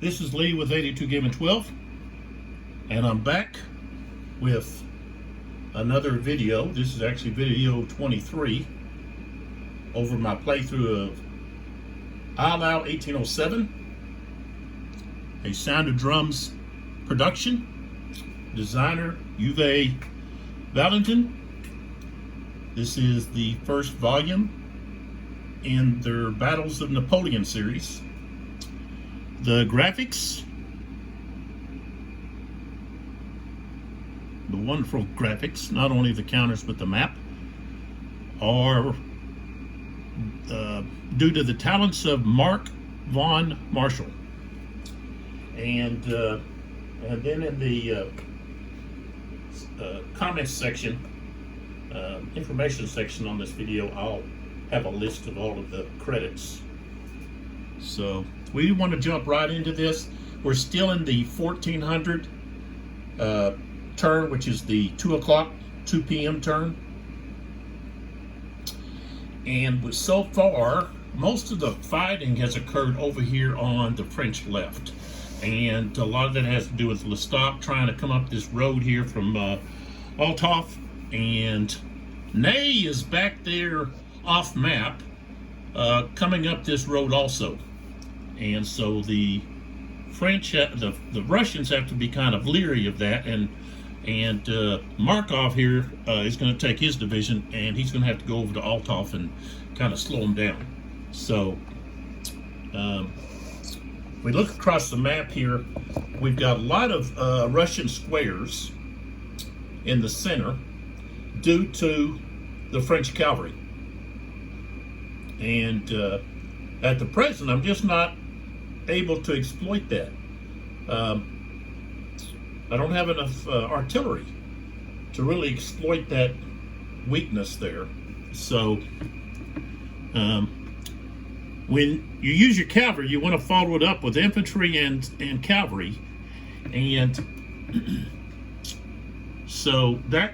This is Lee with 82 Gaming 12, and I'm back with another video. This is actually video 23 over my playthrough of Eylau 1807, a Sound of Drums production. Designer Uwe Walentin. This is the first volume in their Battles of Napoleon series. The graphics, the wonderful graphics, not only the counters but the map, are due to the talents of Marc von Marshall. And then in the comments section, information section on this video, I'll have a list of all of the credits. So we want to jump right into this. We're still in the 1400 turn, which is the 2 p.m. turn. And so far, most of the fighting has occurred over here on the French left. And a lot of that has to do with Lestat trying to come up this road here from Althoff. And Ney is back there off map, coming up this road also. And so the French, the Russians have to be kind of leery of that, and Markov here is going to take his division, and he's going to have to go over to Althoff and kind of slow him down. So we look across the map here, we've got a lot of Russian squares in the center due to the French cavalry. And at the present, I'm just not able to exploit that. I don't have enough artillery to really exploit that weakness there. So when you use your cavalry, you want to follow it up with infantry and cavalry. And so that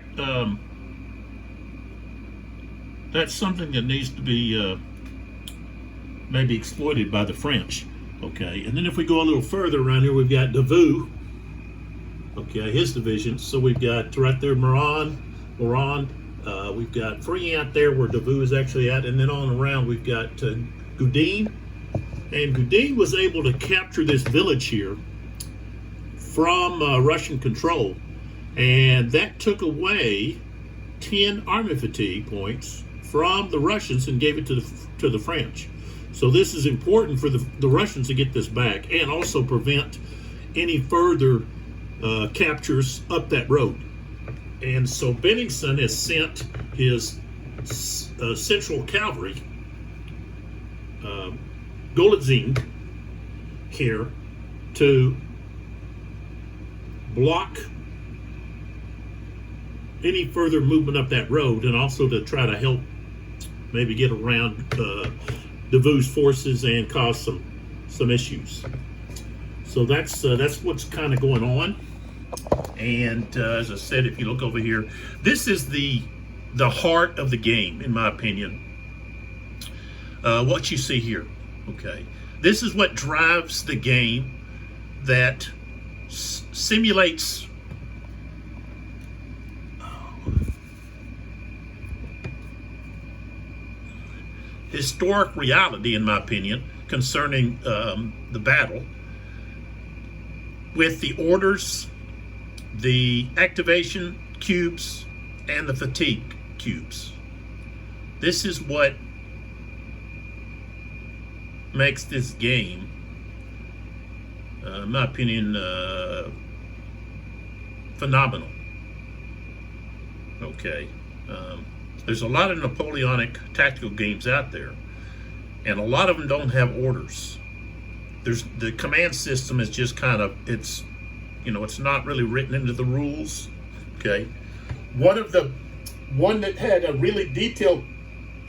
that's something that needs to be maybe exploited by the French. Okay, and then if we go a little further around here, we've got Davout, okay, his division. So we've got right there Moran, we've got Friant there where Davout is actually at, and then on around we've got Gudin. And Gudin was able to capture this village here from Russian control, and that took away 10 army fatigue points from the Russians and gave it to the French. So this is important for the Russians to get this back and also prevent any further captures up that road. And so Bennigsen has sent his central cavalry, Golitzin, here to block any further movement up that road, and also to try to help maybe get around Davout's forces and cause some issues. So that's what's kind of going on. And as I said, if you look over here, this is the heart of the game, in my opinion. What you see here, okay, this is what drives the game, that simulates historic reality, in my opinion, concerning the battle, with the orders, the activation cubes, and the fatigue cubes. This is what makes this game, in my opinion, phenomenal. Okay. There's a lot of Napoleonic tactical games out there, and a lot of them don't have orders. The command system is just kind of, it's not really written into the rules. Okay, one that had a really detailed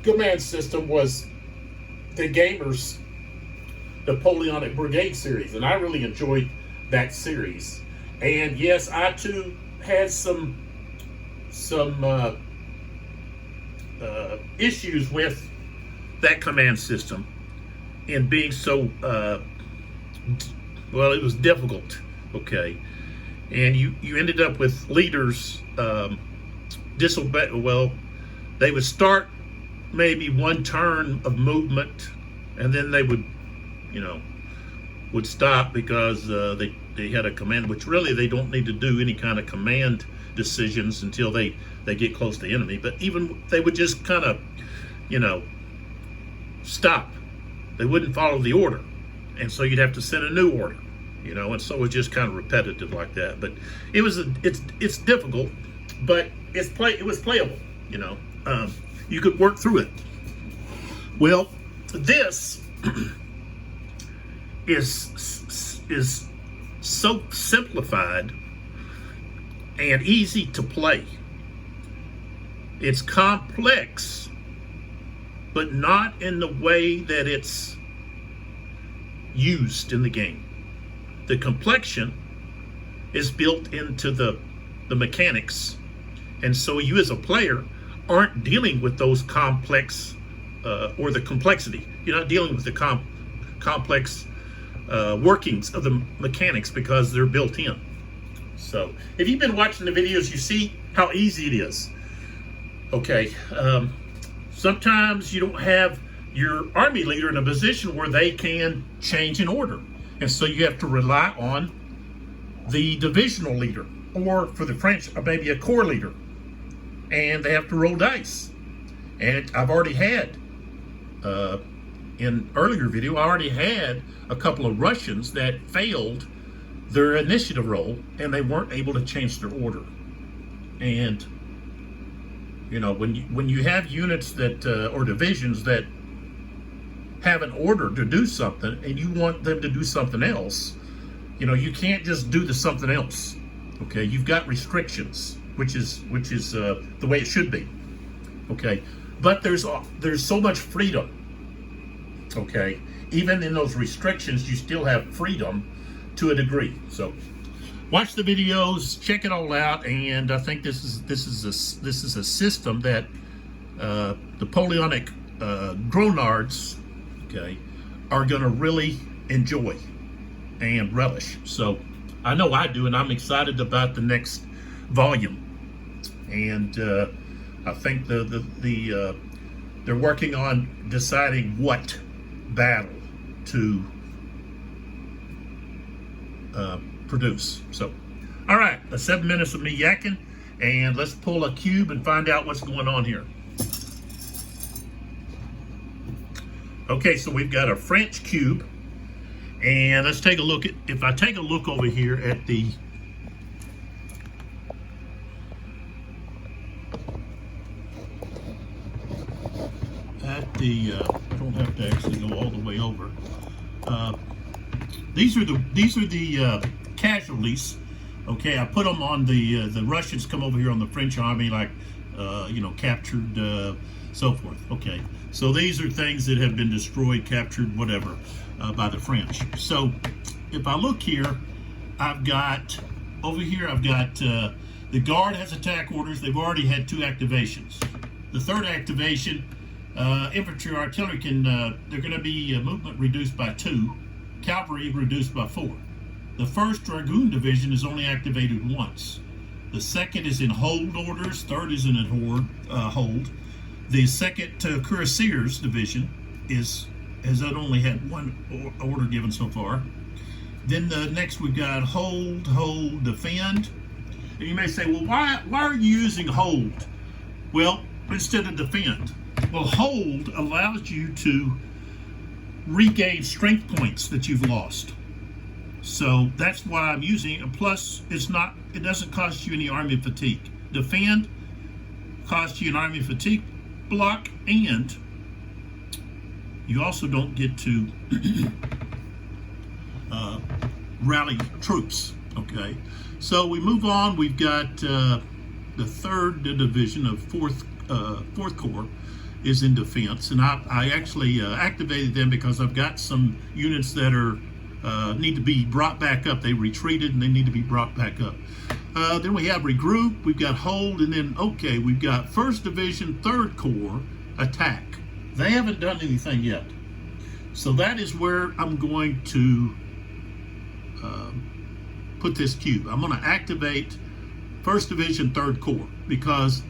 command system was the Gamers Napoleonic Brigade series, and I really enjoyed that series. And yes, I too had some issues with that command system in being so well, it was difficult, okay, and you ended up with leaders disobey. Well, they would start maybe one turn of movement, and then they would, would stop because they had a command, which really they don't need to do any kind of command decisions until they get close to the enemy. But even they would just kind of, stop. They wouldn't follow the order, and so you'd have to send a new order, and so it's just kind of repetitive like that. But it's difficult, but it was playable. You could work through it. Well, this is so simplified and easy to play. It's complex, but not in the way that it's used in the game. The complexion is built into the mechanics, and so you as a player aren't dealing with those complex or the complexity. You're not dealing with the complex workings of the mechanics because they're built in. So if you've been watching the videos, you see how easy it is. Okay, sometimes you don't have your army leader in a position where they can change an order, and so you have to rely on the divisional leader, or for the French, maybe a corps leader, and they have to roll dice. And I've already had in earlier video, I already had a couple of Russians that failed their initiative roll, and they weren't able to change their order. And when you have units that or divisions that have an order to do something, and you want them to do something else, you can't just do the something else. Okay, you've got restrictions, which is the way it should be. Okay, but there's so much freedom. Okay, even in those restrictions, you still have freedom to a degree. So watch the videos, check it all out, and I think this is a system that Napoleonic grognards, okay, are going to really enjoy and relish. So I know I do, and I'm excited about the next volume. And I think they're working on deciding what battle to produce. So, all right, 7 minutes of me yakking, and let's pull a cube and find out what's going on here. Okay, so we've got a French cube, and let's take a look at, if I take a look over here at the I don't have to actually go all the way over. These are the casualties. Okay, I put them on the Russians come over here on the French army, like captured, so forth. Okay, so these are things that have been destroyed, captured, whatever, by the French. So if I look here, I've got the guard has attack orders. They've already had 2 activations. The third activation, infantry artillery they're going to be movement reduced by 2, cavalry reduced by 4. The 1st Dragoon Division is only activated once. The 2nd is in hold orders. 3rd is in hold. The 2nd Cuirassiers Division has only had 1 order given so far. Then the next we've got hold, defend. And you may say, well, why are you using hold? Well, instead of defend. Well, hold allows you to regain strength points that you've lost. So that's why I'm using it. And plus, it doesn't cost you any army fatigue. Defend costs you an army fatigue block, and you also don't get to rally troops. Okay, so we move on. We've got the 3rd division of 4th Corps is in defense, and I actually activated them because I've got some units that are need to be brought back up. They retreated and they need to be brought back up. Then we have regroup, we've got hold, and then we've got 1st Division, 3rd Corps attack. They haven't done anything yet. So that is where I'm going to put this cube. I'm going to activate 1st Division 3rd Corps because,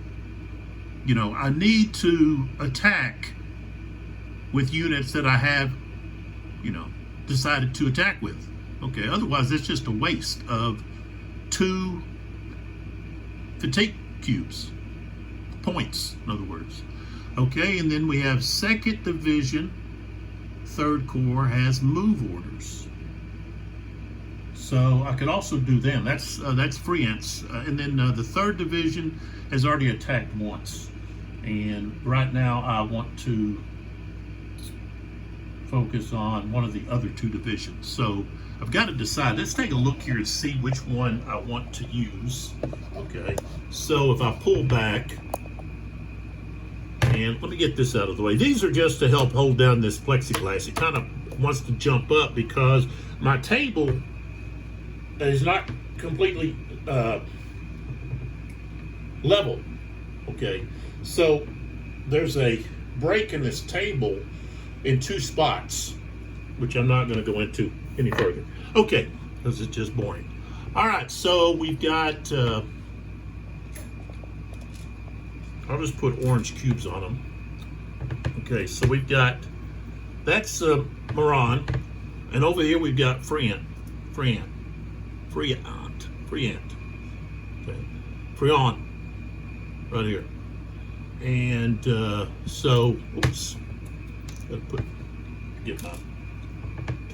you know, I need to attack with units that I have, you know, decided to attack with. Okay, otherwise it's just a waste of 2 fatigue cubes, points, in other words. Okay, and then we have 2nd Division 3rd Corps has move orders. So I could also do them. That's France. And then the 3rd Division has already attacked once. And right now I want to focus on one of the other 2 divisions. So I've got to decide. Let's take a look here and see which one I want to use. Okay, so if I pull back, and let me get this out of the way. These are just to help hold down this plexiglass. It kind of wants to jump up because my table is not completely level. Okay, so there's a break in this table in 2 spots, which I'm not going to go into any further. Okay, because it's just boring. All right, so we've got, I'll just put orange cubes on them. Okay, so we've got, that's Moran, and over here we've got Friant. Okay, Friant, right here. And so, oops, gotta get my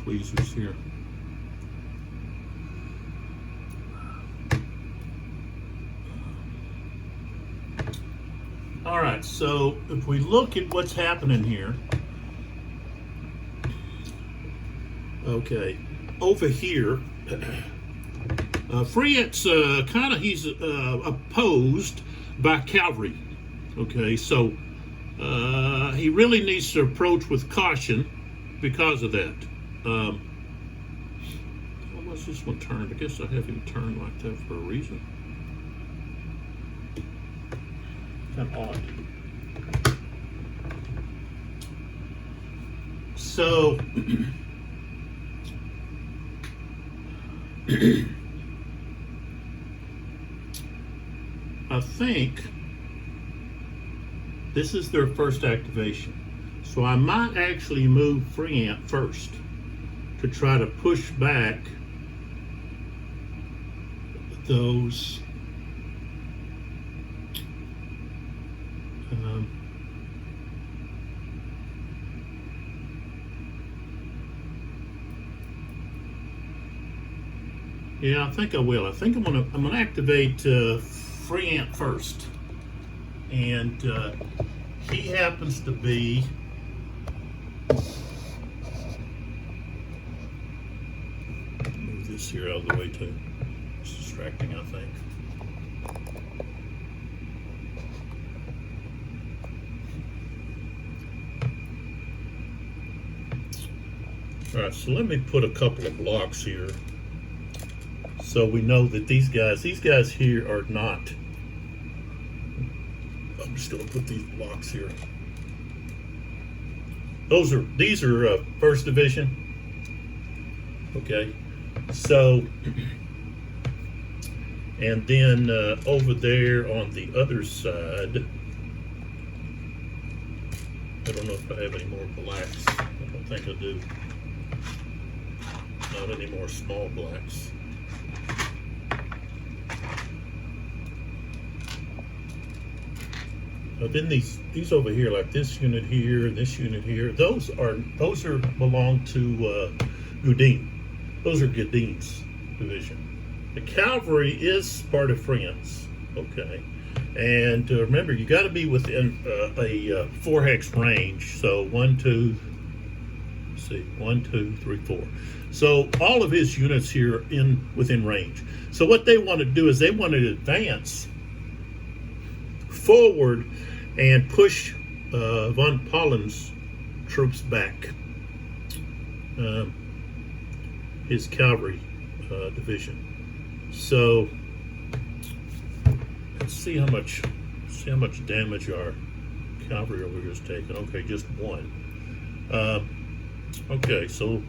tweezers here. All right, so if we look at what's happening here, okay, over here, Friant's kind of, he's opposed by cavalry. Okay, so he really needs to approach with caution because of that. How was this one turned? I guess I have him turned like that for a reason. Kind of odd. So I think this is their first activation. So I might actually move Friant first to try to push back those yeah, I think I will. I think I'm gonna activate Friant first, and he happens to be move this here out of the way too. It's distracting, I think. All right, so let me put a couple of blocks here so we know that these guys here are not. I'm just going to put these blocks here. These are First Division. Okay, so and then over there on the other side, I don't know if I have any more blacks. I don't think I do. Not any more small blacks. Then these over here, like this unit here, this unit here, those belong to Gudin. Those are Gudin's division. The cavalry is part of France. Okay, and remember, you got to be within a 4 hex range. So 1, 2, let's see, 1, 2, 3, 4. So all of his units here within range. So what they want to do is they want to advance forward and push von Paulen's troops back, his cavalry division. So let's see how much damage our cavalry over here is taking. Okay, just 1. Okay, so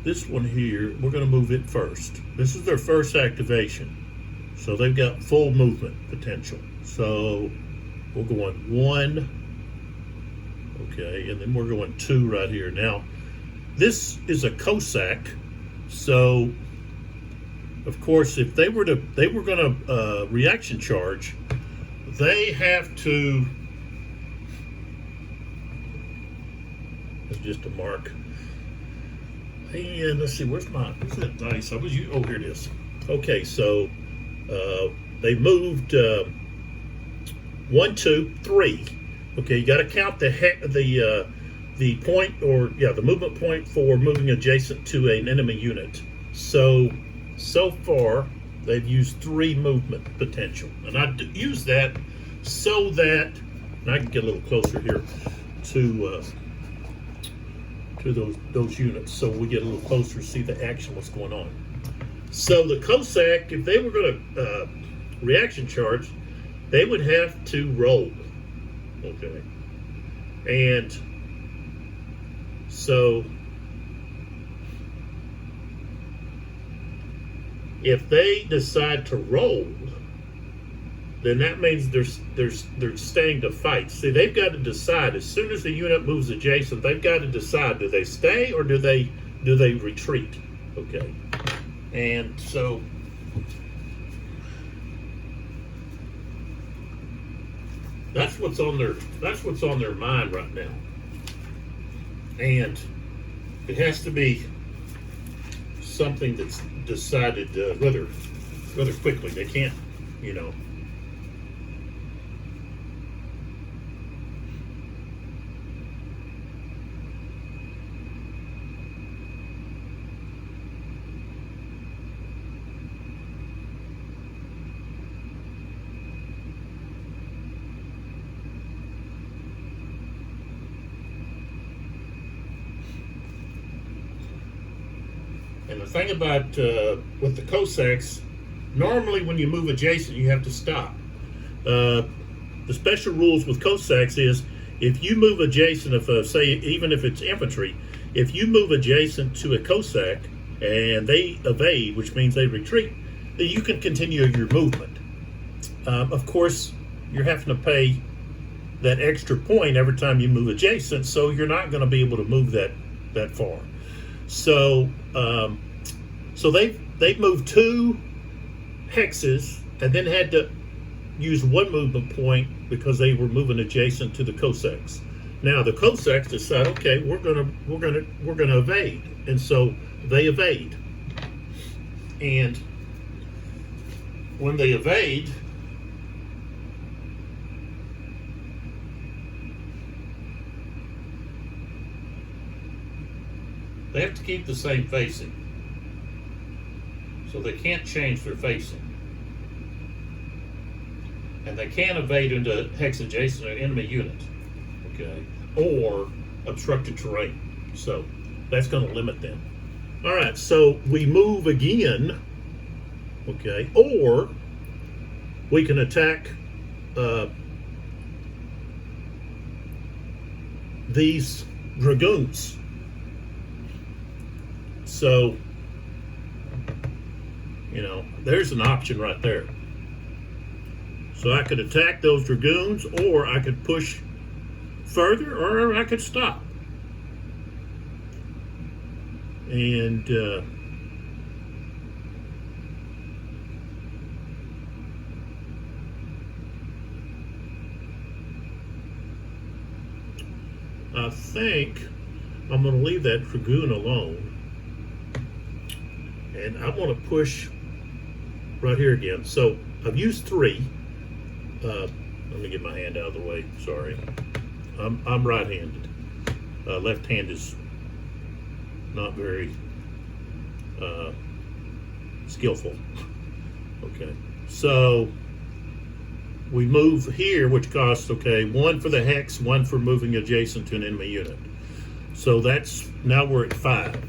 this one here, we're going to move it first. This is their first activation. So they've got full movement potential. So we're going 1, okay, and then we're going 2 right here. Now, this is a Cossack, so of course, if they were going to reaction charge, they have to. It's just a mark. And let's see, where's that dice? Oh, here it is. Okay, so they moved 1, 2, 3. Okay, you got to count the point, or the movement point for moving adjacent to an enemy unit. So far they've used 3 movement potential, and I use that so that, and I can get a little closer here to those units, so we get a little closer to see the action, what's going on. So the Cossack, if they were going to reaction charge, they would have to roll. Okay, and so if they decide to roll, then that means they're staying to fight. See, they've got to decide as soon as the unit moves adjacent. They've got to decide: do they stay or do they retreat? Okay, and so that's what's on their mind right now, and it has to be something that's decided rather quickly. They can't, And the thing about with the Cossacks, normally when you move adjacent, you have to stop. The special rules with Cossacks is if you move adjacent, even if it's infantry, if you move adjacent to a Cossack and they evade, which means they retreat, then you can continue your movement. Of course, you're having to pay that extra point every time you move adjacent, so you're not going to be able to move that far. So they've moved 2 hexes and then had to use 1 movement point because they were moving adjacent to the Cossacks. Now the Cossacks decide, okay, we're gonna evade, and so they evade. And when they evade, they have to keep the same facing. So they can't change their facing. And they can't evade into hex adjacent to an enemy unit, okay, or obstructed terrain. So that's going to limit them. All right, so we move again, okay, or we can attack these dragoons. So, there's an option right there. So I could attack those dragoons, or I could push further, or I could stop. And I think I'm going to leave that dragoon alone. And I want to push right here again. So I've used 3. Let me get my hand out of the way. Sorry, I'm right-handed. Left hand is not very skillful. Okay, so we move here, which costs 1 for the hex, 1 for moving adjacent to an enemy unit. So now we're at 5.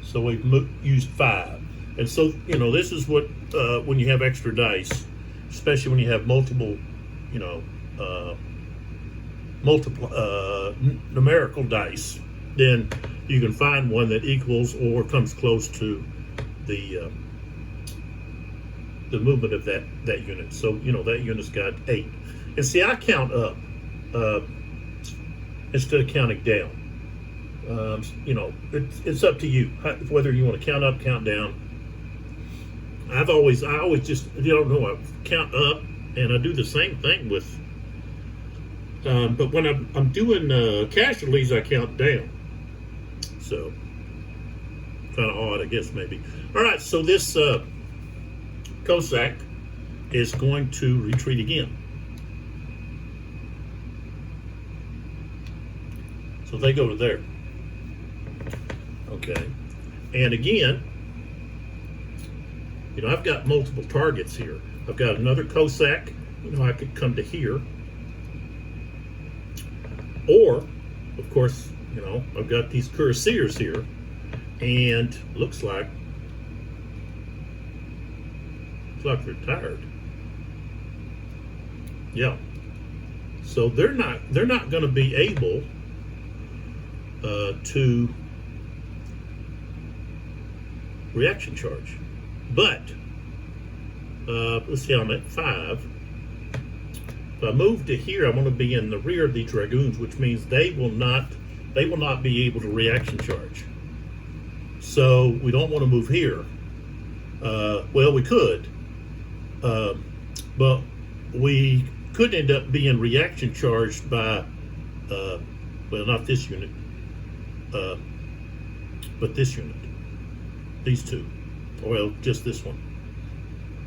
So we've used 5. And so, this is what, when you have extra dice, especially when you have multiple numerical dice, then you can find one that equals or comes close to the movement of that unit. So that unit's got 8. And see, I count up instead of counting down. It's up to you whether you want to count up, count down. I always just I count up, and I do the same thing with. But when I'm doing casualties, I count down. So kind of odd, I guess, maybe. All right, so this Cossack is going to retreat again. So they go to there. Okay, and again, I've got multiple targets here. I've got another Cossack. I could come to here, or, of course, I've got these cuirassiers here, and looks like they're tired. Yeah. So they're not going to be able to reaction charge. But let's see, I'm at 5. If I move to here, I'm going to be in the rear of the dragoons, which means they will not be able to reaction charge. So we don't want to move here. Well, we could, but we could end up being reaction charged by, well, not this unit, but this unit. These two. Well, just this one.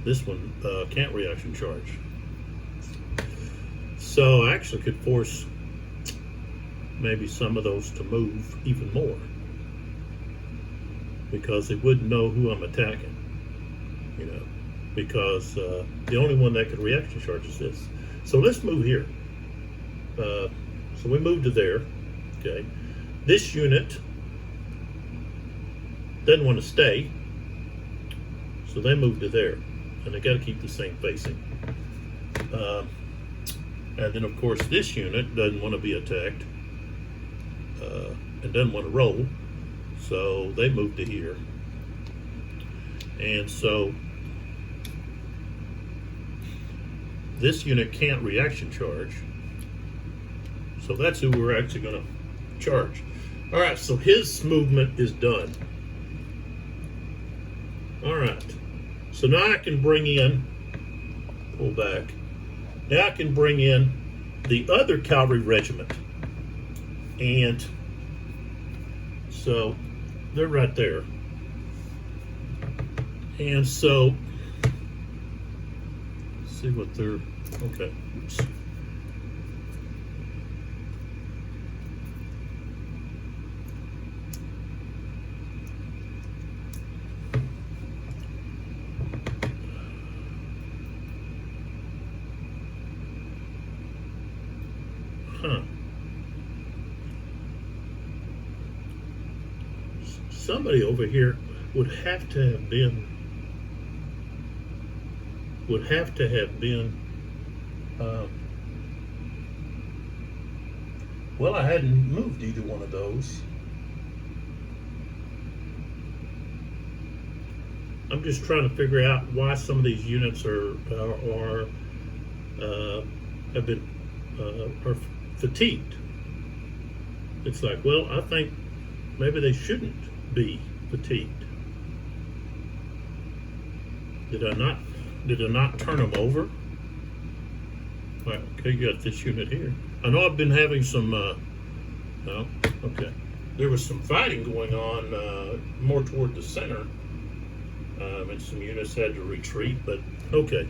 This one can't reaction charge. So I actually could force maybe some of those to move even more, because they wouldn't know who I'm attacking, because the only one that could reaction charge is this. So let's move here. So we move to there. Okay. This unit doesn't want to stay, so they move to there, and they got to keep the same facing. And then, of course, this unit doesn't want to be attacked and doesn't want to roll, so they move to here. And so this unit can't reaction charge, so that's who we're actually going to charge. All right, so his movement is done. All right, so now I can bring in, pull back. Now I can bring in the other cavalry regiment, and so they're right there. And so, let's see what they're, okay. Oops. Somebody over here would have to have been well, I hadn't moved either one of those. I'm just trying to figure out why some of these units are fatigued. It's like, well, I think maybe they shouldn't be fatigued. Did I not turn them over? Well, okay, you got this unit here. I know I've been having some, no, okay. There was some fighting going on more toward the center, and some units had to retreat, but okay.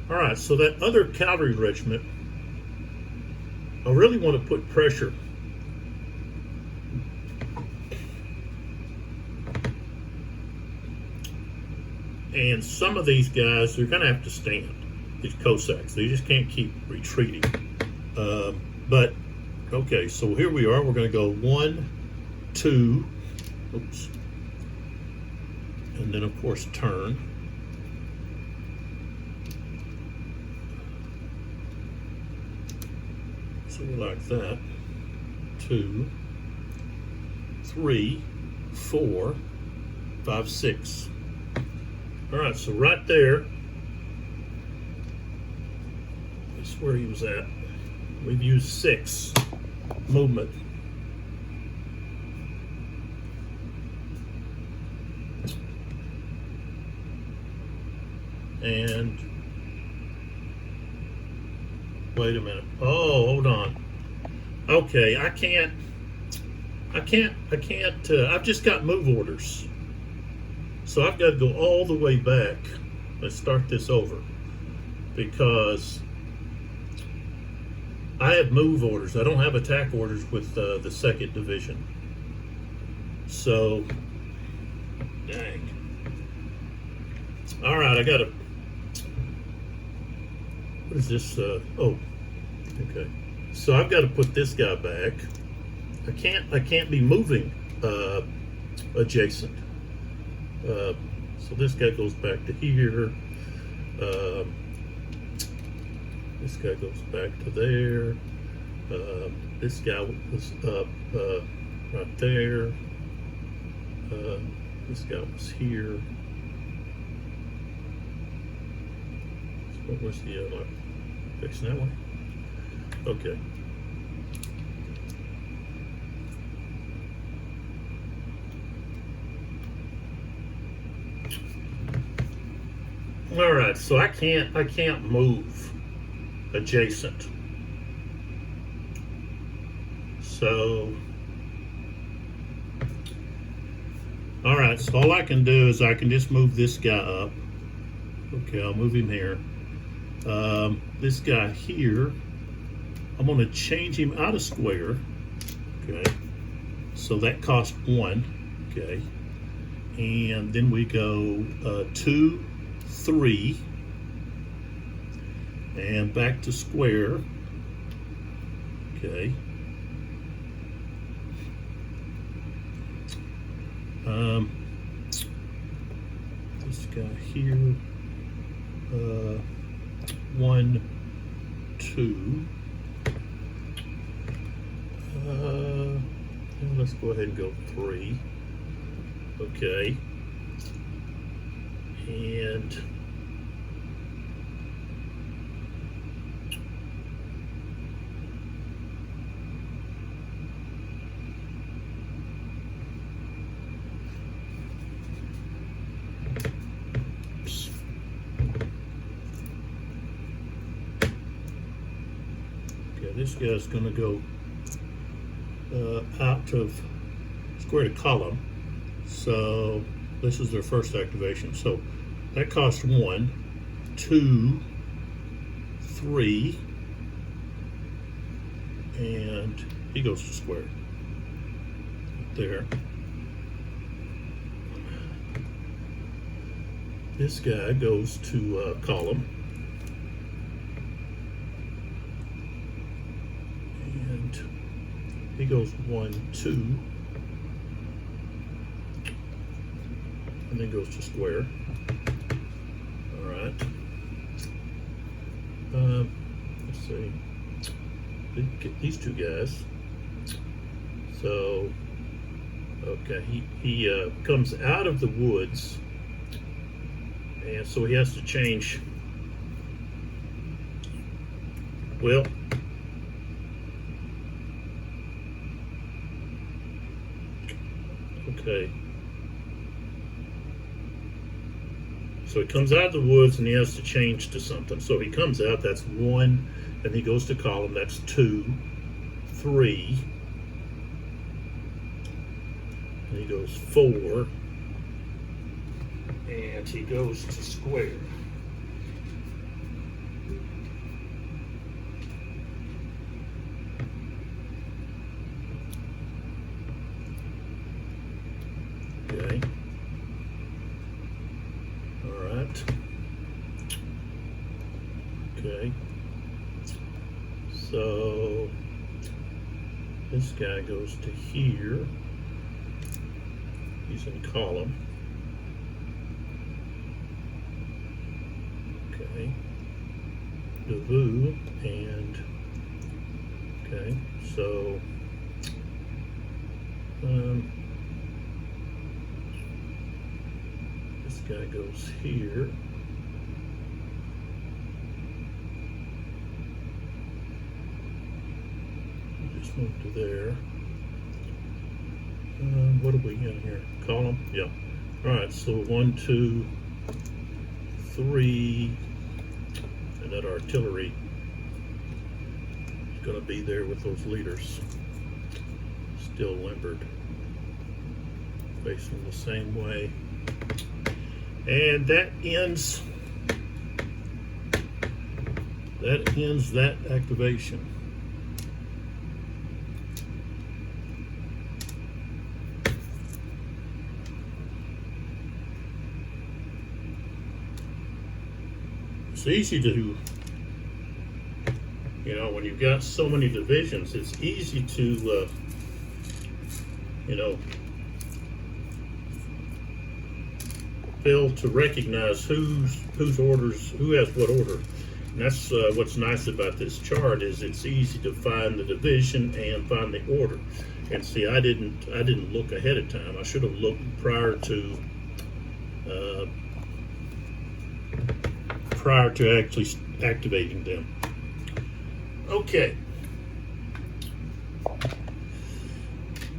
All right, so that other cavalry regiment, I really want to put pressure. And some of these guys, they're going to have to stand, these Cossacks. They just can't keep retreating. But, okay, so here we are. We're going to go 1, 2, oops, and then, of course, turn. So we like that. 2, 3, 4, 5, 6. All right, so right there is where he was at. We've used 6 movement. And wait a minute. Oh, hold on. Okay, I can't. I've just got move orders, so I've got to go all the way back. Let's start this over because I have move orders. I don't have attack orders with the 2nd Division. So, dang. All right, I got to. What is this? Oh, okay. So I've got to put this guy back. I can't be moving adjacent. So this guy goes back to here. This guy goes back to there. This guy was up right there. This guy was here. So where's the other? Fixing that one. Okay. All right, so I can't move adjacent. So, all right, so all I can do is I can just move this guy up. Okay, I'll move him here. This guy here, I'm going to change him out of square. Okay, so that costs 1. Okay, and then we go 2, 3, and back to square. Okay. This guy here. 1, 2. Let's go ahead and go 3. Okay. And this guy's going to go out of square to column. So this is their first activation. So that costs 1, 2, 3, and he goes to square. There. This guy goes to column. He goes 1, 2, and then goes to square. All right. Let's see. Get these 2 guys. So, okay, he comes out of the woods, and so he has to change. Well. Okay. So he comes out of the woods and he has to change to something. So he comes out, that's 1, and he goes to column, that's 2, 3, and he goes 4, and he goes to square. Okay. All right. Okay. So this guy goes to here. He's in column. Okay. Devu and okay. So this guy goes here. Just move to there. What are we in here? Column? Yeah. All right, so 1, 2, 3, and that artillery is going to be there with those leaders still limbered, facing the same way. And that ends that activation. It's easy to, when you've got so many divisions, it's easy to, fail to recognize whose orders, who has what order. And that's what's nice about this chart, is it's easy to find the division and find the order. And see, I didn't look ahead of time. I should have looked prior to actually activating them. Okay.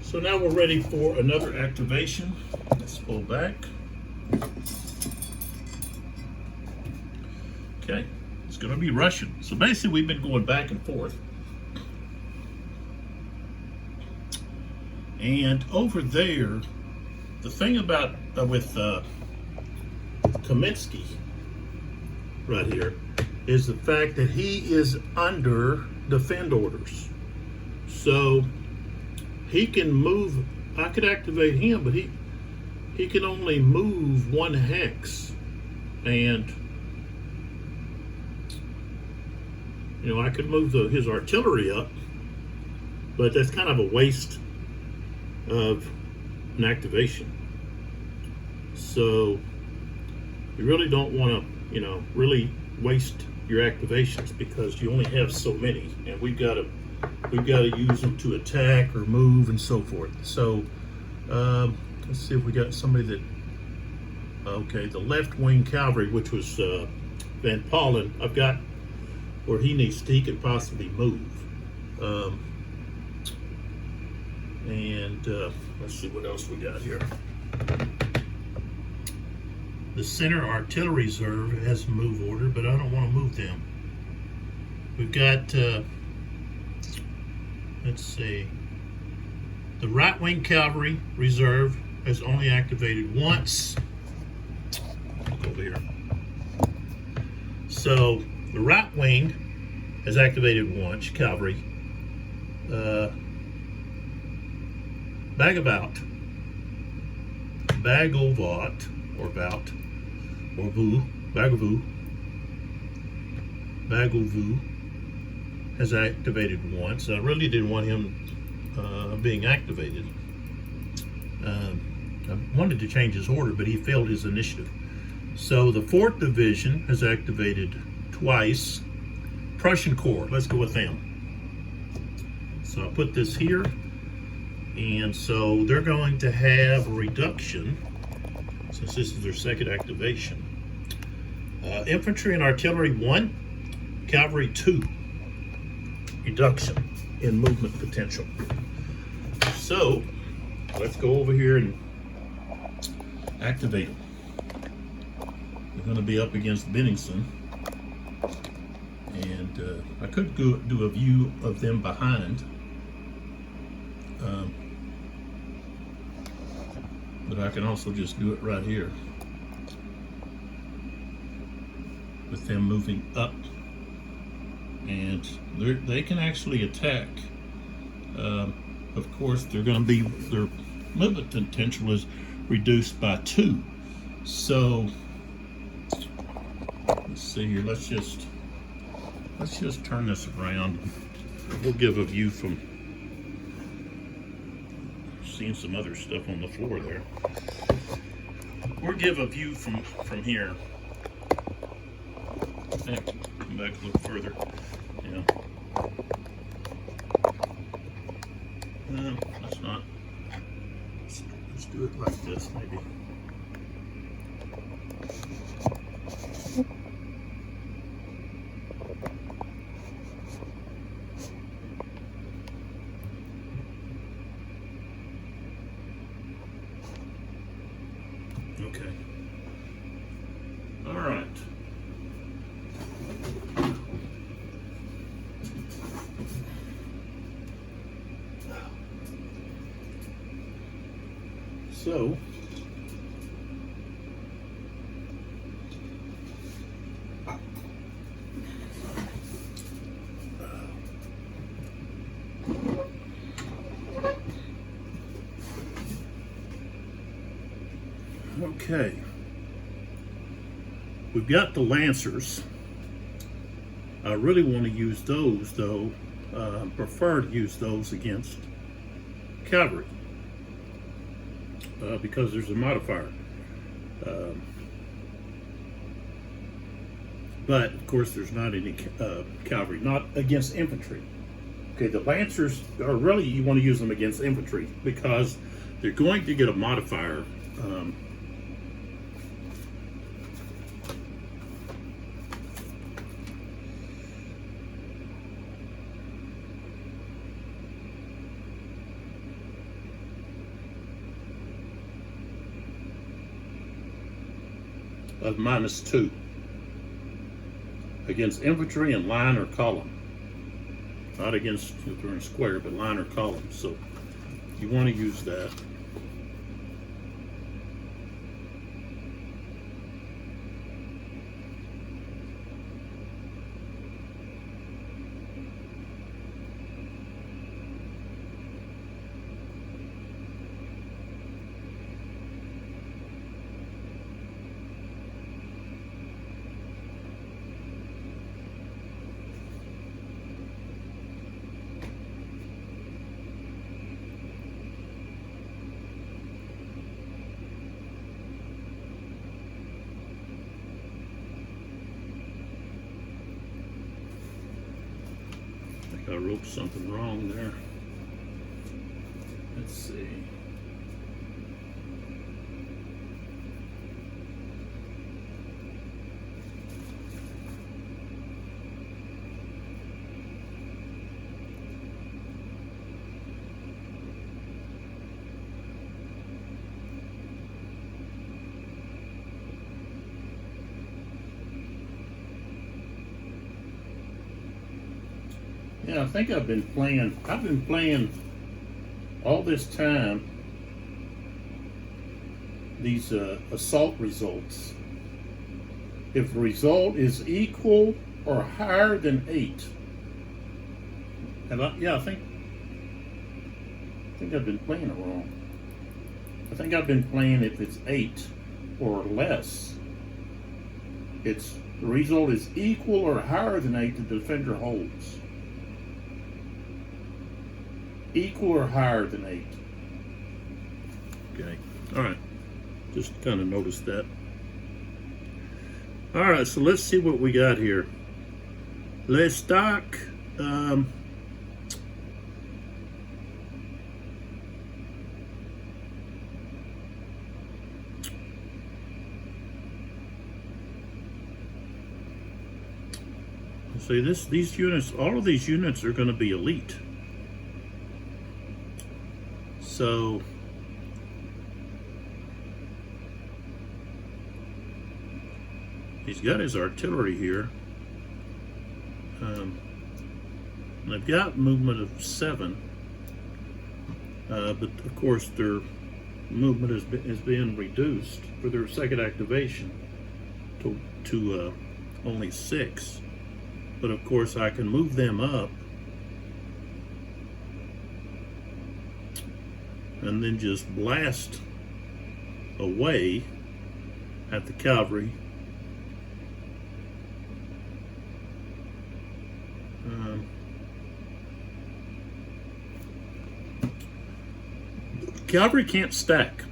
So now we're ready for another activation. Let's pull back. Okay, it's going to be Russian. So basically we've been going back and forth. And over there, the thing about with Kaminsky right here is the fact that he is under defend orders. So he can move. I could activate him, but he can only move 1 hex. And I could move his artillery up, but that's kind of a waste of an activation. So you really don't want to really waste your activations, because you only have so many, and we've got to use them to attack or move and so forth. So let's see if we got somebody that, okay, the left wing cavalry, which was Van Paulen, I've got where he could possibly move. And let's see what else we got here. The center artillery reserve has a move order, but I don't want to move them. We've got, let's see, the right wing cavalry reserve has only activated once. Look over here. So the right wing has activated once, cavalry. Bagovat, or Bout, or Vu, Bagovu has activated once. I really didn't want him being activated. I wanted to change his order, but he failed his initiative. So the 4th Division has activated twice. Prussian Corps, let's go with them. So I'll put this here. And so they're going to have a reduction, since this is their 2nd activation. Infantry and artillery 1, cavalry 2. Reduction in movement potential. So let's go over here and activate them. They're going to be up against Bennington. And I could do a view of them behind. But I can also just do it right here with them moving up, and they can actually attack. Of course, they're going to be, their movement potential is reduced by 2. So let's see here. Let's just turn this around. We'll give a view from. Seeing some other stuff on the floor there. We'll give a view from here. Come back a little further. Yeah. do it like this, maybe. Okay. All right. So, okay, we've got the Lancers. I really want to use those, though. Prefer to use those against cavalry because there's a modifier. But of course, there's not any cavalry, not against infantry. Okay, the Lancers are really, you want to use them against infantry because they're going to get a modifier. Of -2 against infantry and line or column. Not against if they're in square, but line or column. So you want to use that. I wrote something wrong there. Let's see. Yeah, I think I've been playing all this time these assault results. If the result is equal or higher than 8, and I think I've been playing it wrong. I think I've been playing if it's 8 or less, the result is equal or higher than 8, the defender holds. Equal or higher than 8. Okay. All right. Just kind of noticed that. All right. So let's see what we got here. Les stock. See these units. All of these units are going to be elite. So he's got his artillery here. They've got movement of 7, but of course their movement is being reduced for their second activation to only 6. But of course I can move them up and then just blast away at the cavalry. Cavalry can't stack.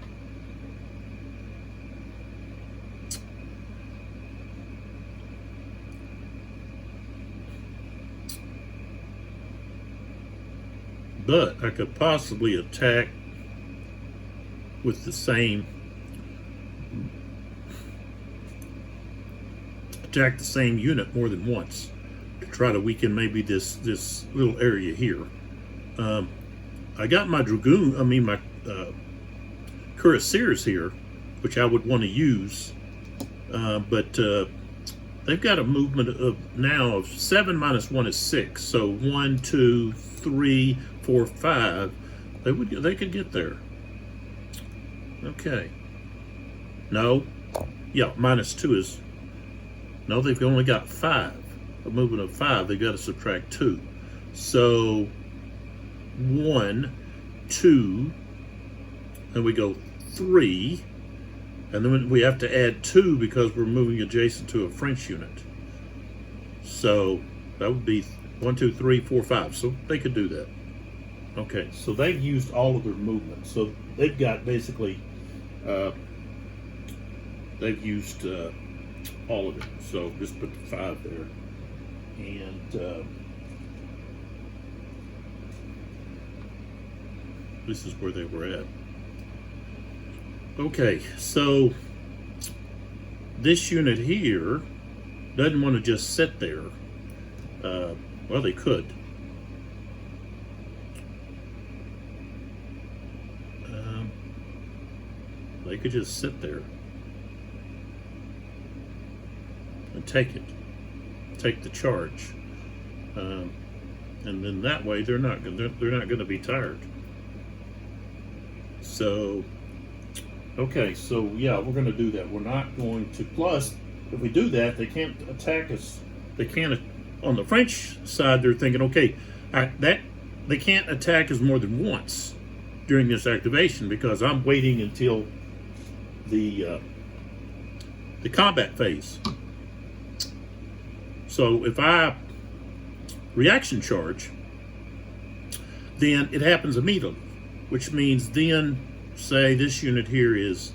But I could possibly attack with the same, attack the same unit more than once to try to weaken maybe this little area here. I got my my cuirassiers here, which I would want to use, but they've got a movement of now of 7 minus 1 is 6. So 1, 2, 3, 4, 5. They could get there. Okay. No. Yeah, minus 2 is. No, they've only got 5. A movement of 5. They've got to subtract 2. So 1, 2, and we go 3. And then we have to add 2 because we're moving adjacent to a French unit. So that would be 1, 2, 3, 4, 5. So they could do that. Okay, so they've used all of their movement. So they've got basically, they've used all of it. So just put the 5 there. And this is where they were at. Okay, so this unit here doesn't want to just sit there. Well, they could. They could just sit there and take the charge, and then that way they're not going to be tired. So. Okay, so yeah, we're going to do that. We're not going to, plus, if we do that, they can't attack us. They can't, on the French side, they're thinking, okay, they can't attack us more than once during this activation because I'm waiting until the combat phase. So if I reaction charge, then it happens immediately, which means then, say this unit here is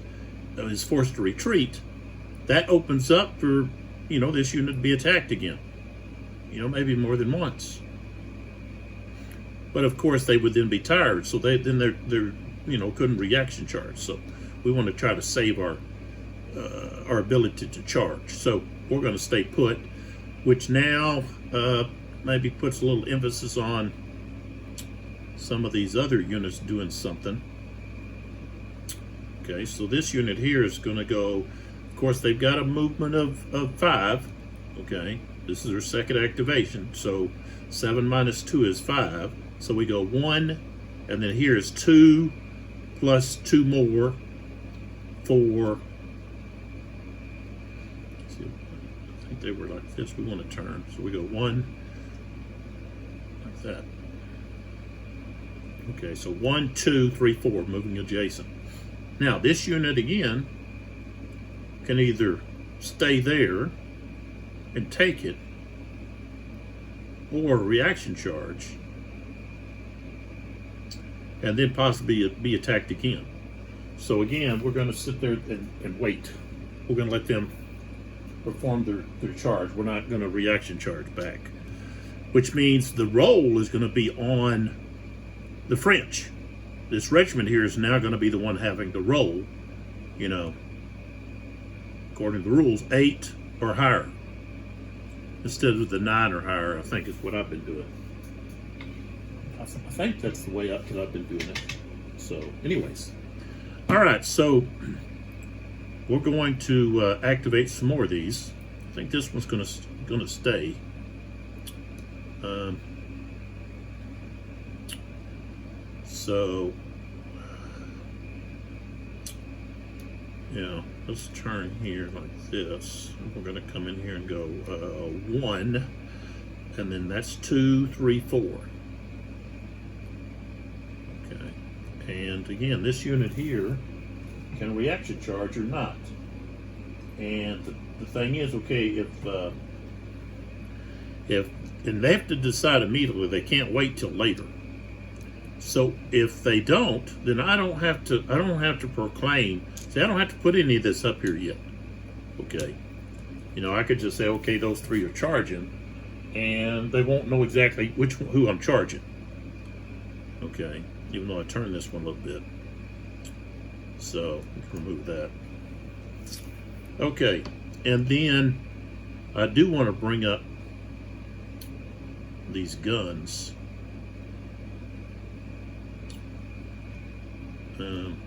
forced to retreat, that opens up for this unit to be attacked again, maybe more than once. But of course they would then be tired, so they're couldn't reaction charge. So we want to try to save our ability to charge. So we're going to stay put, which now maybe puts a little emphasis on some of these other units doing something. Okay, so this unit here is going to go, of course, they've got a movement of 5. Okay, this is their second activation. So 7 minus 2 is 5. So we go 1, and then here is 2 plus 2 more, 4. Let's see, I think they were like this. We want to turn. So we go 1, like that. Okay, so 1, 2, 3, 4, moving adjacent. Now, this unit again can either stay there and take it, or reaction charge, and then possibly be attacked again. So again, we're going to sit there and wait. We're going to let them perform their charge. We're not going to reaction charge back, which means the roll is going to be on the French. This regiment here is now going to be the one having the roll, according to the rules, 8 or higher. Instead of the 9 or higher, I think is what I've been doing. I think that's the way that I've been doing it. So, anyways. All right, so we're going to activate some more of these. I think this one's going to stay. So, yeah, let's turn here like this. We're going to come in here and go 1, and then that's 2, 3, 4. Okay, and again, this unit here can reaction charge or not. And the thing is, okay, and they have to decide immediately. They can't wait till later. So if they don't, then I don't have to proclaim. See, I don't have to put any of this up here yet. Okay, I could just say, okay, those 3 are charging, and they won't know exactly who I'm charging. Okay, even though I turned this one a little bit. So let's remove that. Okay, and then I do want to bring up these guns. And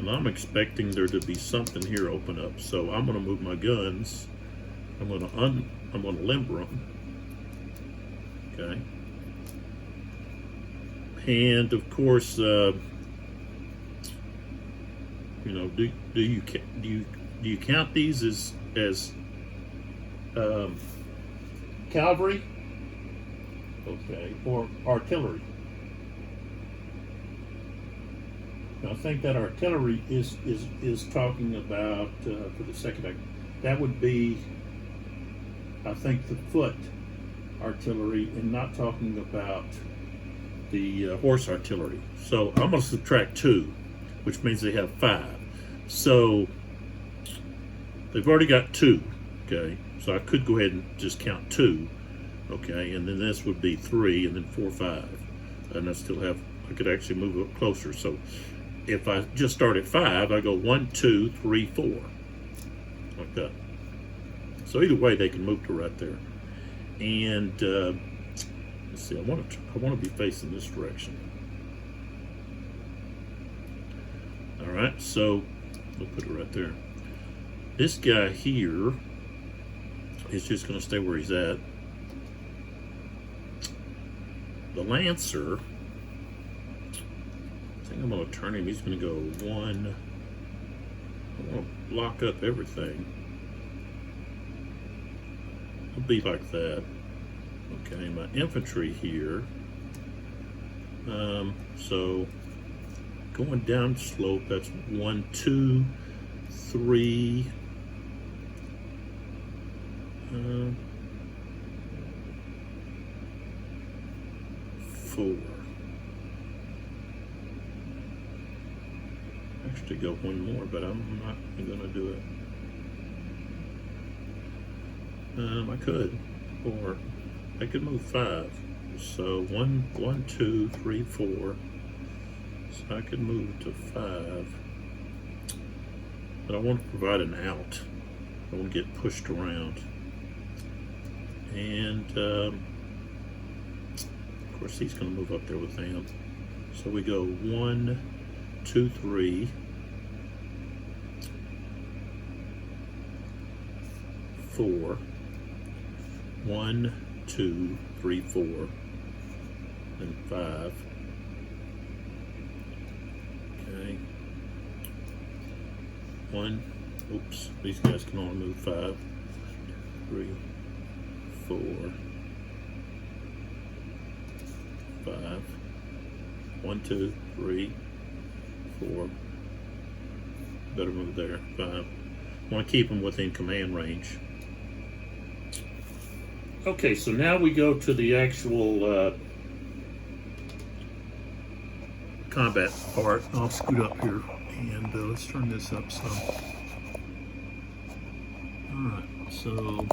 I'm expecting there to be something here open up. So I'm going to move my guns. I'm going to limber them. Okay. And of course, you know, do you count these as cavalry? Okay, or artillery? I think that artillery is talking about for the second act. That would be, I think, the foot artillery, and not talking about the horse artillery. So I'm going to subtract 2, which means they have 5. So they've already got 2. Okay, so I could go ahead and just count 2. Okay, and then this would be 3, and then 4, 5, and I still have. I could actually move up closer. So if I just start at 5, I go 1, 2, 3, 4, like that. So either way, they can move to right there. And let's see, I want to be facing this direction. All right, so we'll put it right there. This guy here is just going to stay where he's at. The Lancer, I think I'm going to turn him. He's going to go 1. I want to block up everything. It'll be like that. Okay, my infantry here. So going down the slope, that's 1, 2, 3. 4. Actually, go 1 more, but I'm not going to do it. I could, or I could move 5. So 1, 2, 3, 4. So I could move to 5. But I want to provide an out. I want to get pushed around. And of course he's going to move up there with them. So we go 1, 2, 3, 4. 1, 2, 3, 4, and 5. Okay. 1. Oops, these guys can only move 5. 3, 4, 5. 1, 2, 3, 4. Better move there. 5. I want to keep them within command range. Okay, so now we go to the actual combat part. I'll scoot up here and let's turn this up some. Alright, so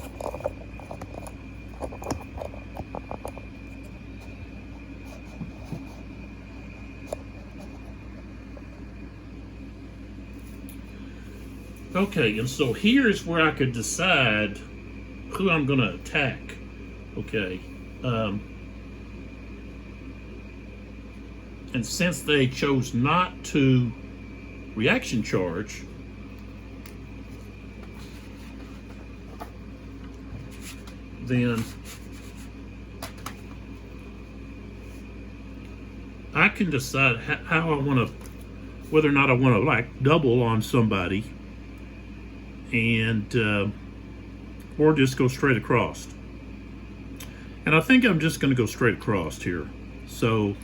okay, and so here's where I could decide who I'm going to attack. Okay, and since they chose not to reaction charge, then I can decide how I want to, whether or not I want to like double on somebody and or just go straight across. And I think I'm just going to go straight across here. So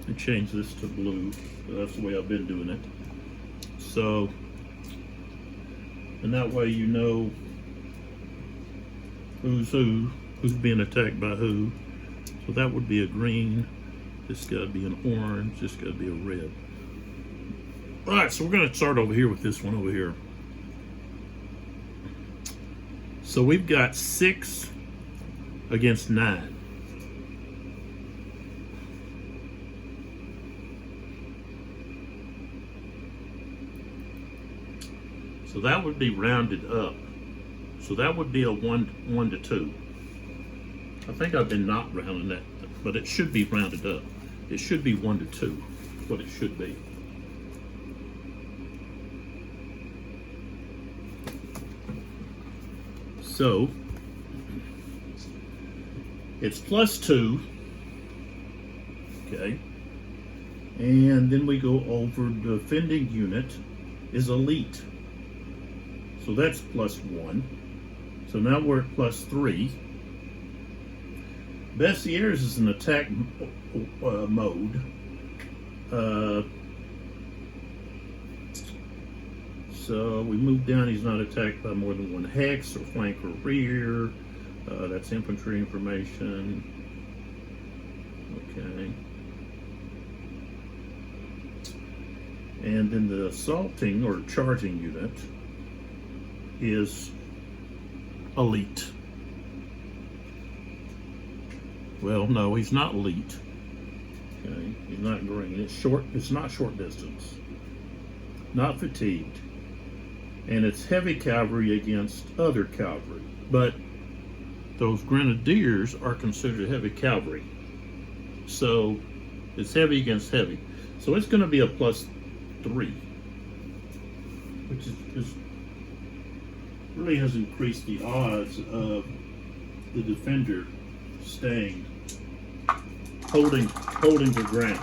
I change this to blue. That's the way I've been doing it. So, and that way you know who's being attacked by who. So that would be a green. This got to be an orange. This got to be a red. All right, so we're going to start over here with this one over here. So we've got 6 against 9. So that would be rounded up. So that would be a 1 to 2. I think I've been not rounding that, but it should be rounded up. It should be 1 to 2, what it should be. So it's +2, okay, and then we go over the defending unit is elite, so that's +1. So now we're at +3. Bessieres is an attack mode. So we move down, he's not attacked by more than 1 hex or flank or rear. That's infantry information. Okay. And then the assaulting or charging unit is elite. Well, no, he's not elite. Okay, he's not green. It's short. It's not short distance. Not fatigued. And it's heavy cavalry against other cavalry. But those grenadiers are considered heavy cavalry. So it's heavy against heavy. So it's going to be a +3, which is really has increased the odds of the defender staying, holding the ground.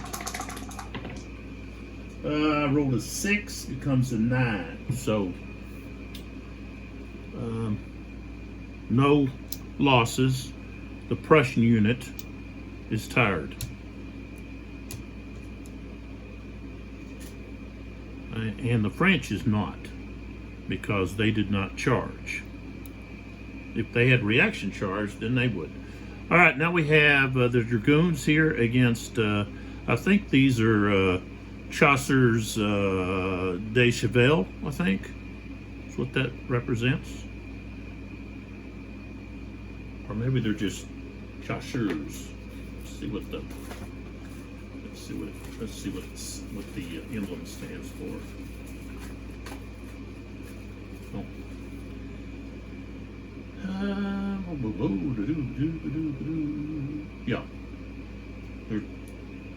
I rolled a 6, becomes a 9. So no losses. The Prussian unit is tired. And the French is not, because they did not charge. If they had reaction charge, then they would. All right, now we have the Dragoons here against, I think these are Chasseurs de Cheval, I think. That's what that represents. Or maybe they're just Chasseurs. Let's see what the emblem stands for. Oh. Yeah. They're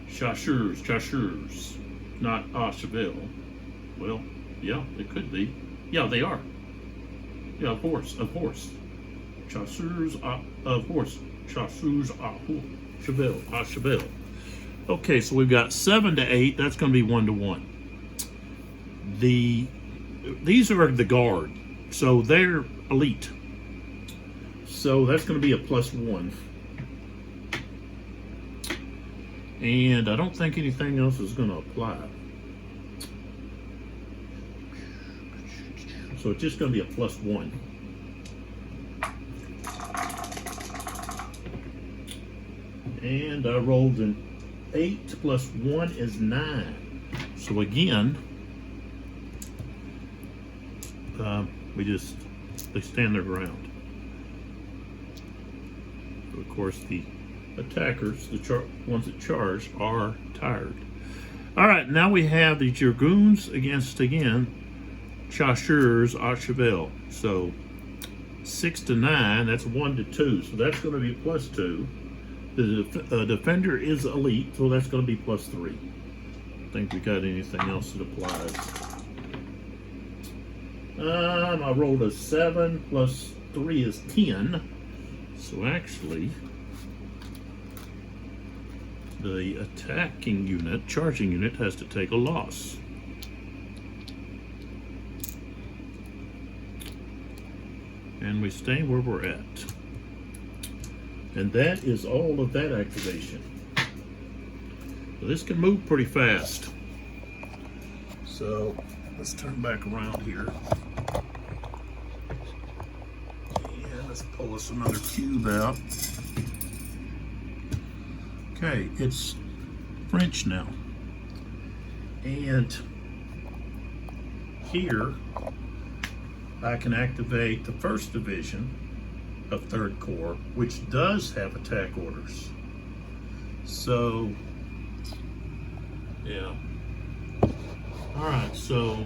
Chasseurs, not Cheval. Well, yeah, it could be. Yeah, they are. Yeah, of course. Chasseurs of horse. Chasseurs Cheval. Okay, so we've got 7 to 8. That's going to be 1 to 1. These are the guard, so they're elite. So that's going to be a +1. And I don't think anything else is going to apply. So it's just going to be a +1. And I rolled an 8 + 1 is 9. So again, they stand their ground. Of course, the attackers, the ones that charge, are tired. All right, now we have the Dragoons against, again, Chasseurs à Cheval. So 6 to 9, that's 1 to 2. So that's going to be +2. The defender is elite, so that's going to be +3. I think we got anything else that applies. I rolled a 7 + 3 is 10. So actually, the attacking unit, charging unit, has to take a loss. And we stay where we're at. And that is all of that activation. So this can move pretty fast. So let's turn back around here. And let's pull us another cube out. Okay, it's French now. And here I can activate the 1st Division of 3rd Corps, which does have attack orders. So, yeah. All right, so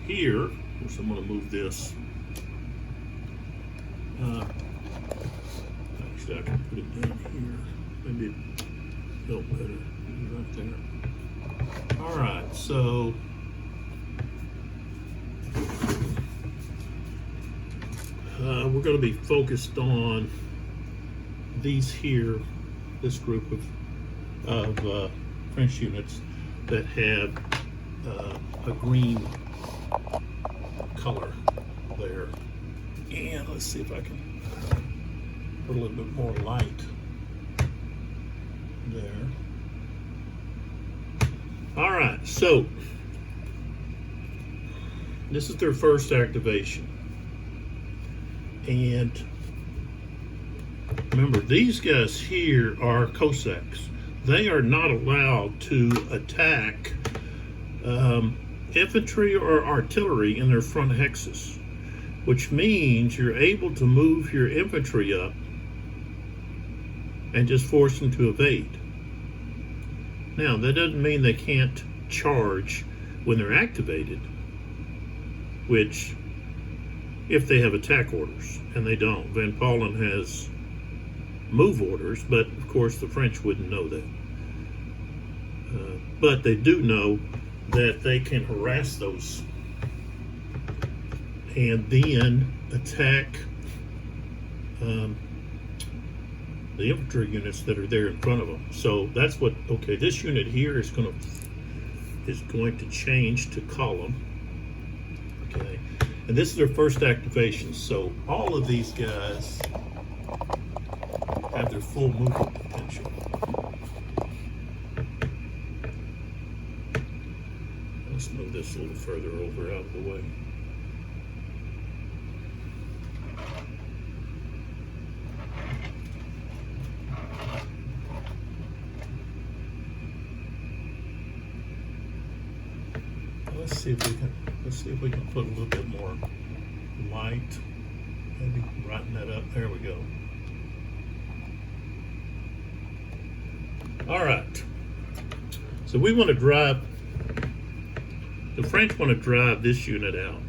here, of course I'm going to move this. Actually, I can put it down here. Maybe it felt better right there. All right, so we're going to be focused on these here, this group of French units that have a green color there. And let's see if I can put a little bit more light there. All right, so this is their first activation. And remember, these guys here are Cossacks. They are not allowed to attack infantry or artillery in their front hexes, which means you're able to move your infantry up and just force them to evade. Now, that doesn't mean they can't charge when they're activated, which, if they have attack orders, and they don't. Van Paulen has move orders, but of course the French wouldn't know that. But they do know that they can harass those and then attack the infantry units that are there in front of them. So that's what, okay, this unit here is going to change to column. Okay, and this is their first activation. So all of these guys have their full movement potential. Let's move this a little further over out of the way. Let's see if we can put a little bit more light. Maybe brighten that up. There we go. All right. So we want to drive. The French want to drive this unit out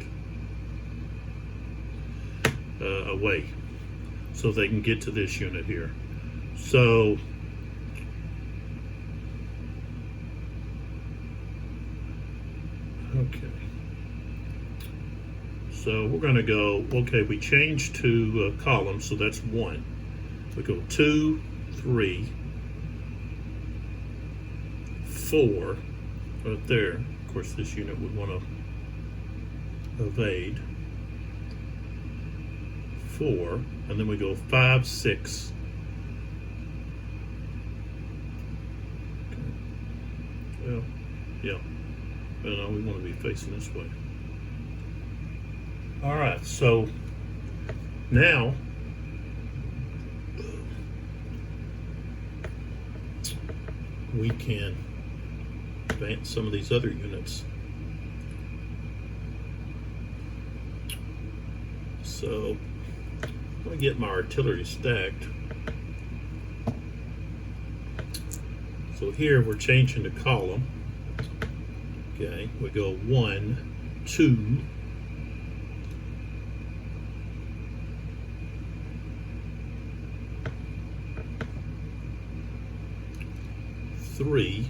away, so they can get to this unit here. So okay. So we're going to go, okay, we change to columns, so that's 1. We go 2, 3, 4, right there. Of course, this unit would want to evade. 4, and then we go 5, 6. Okay. Well, yeah. But no, we want to be facing this way. All right, so now we can advance some of these other units. So I'm going to get my artillery stacked. So here we're changing to column. Okay, we go 1, 2, 3,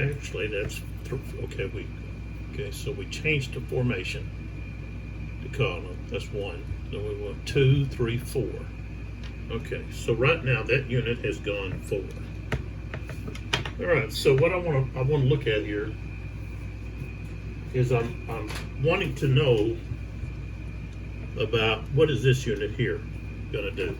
actually that's okay, so we changed to formation to column. That's 1. Then we want 2, 3, 4. Okay, so right now that unit has gone 4. All right, so what I want to look at here is I'm wanting to know about what is this unit here going to do.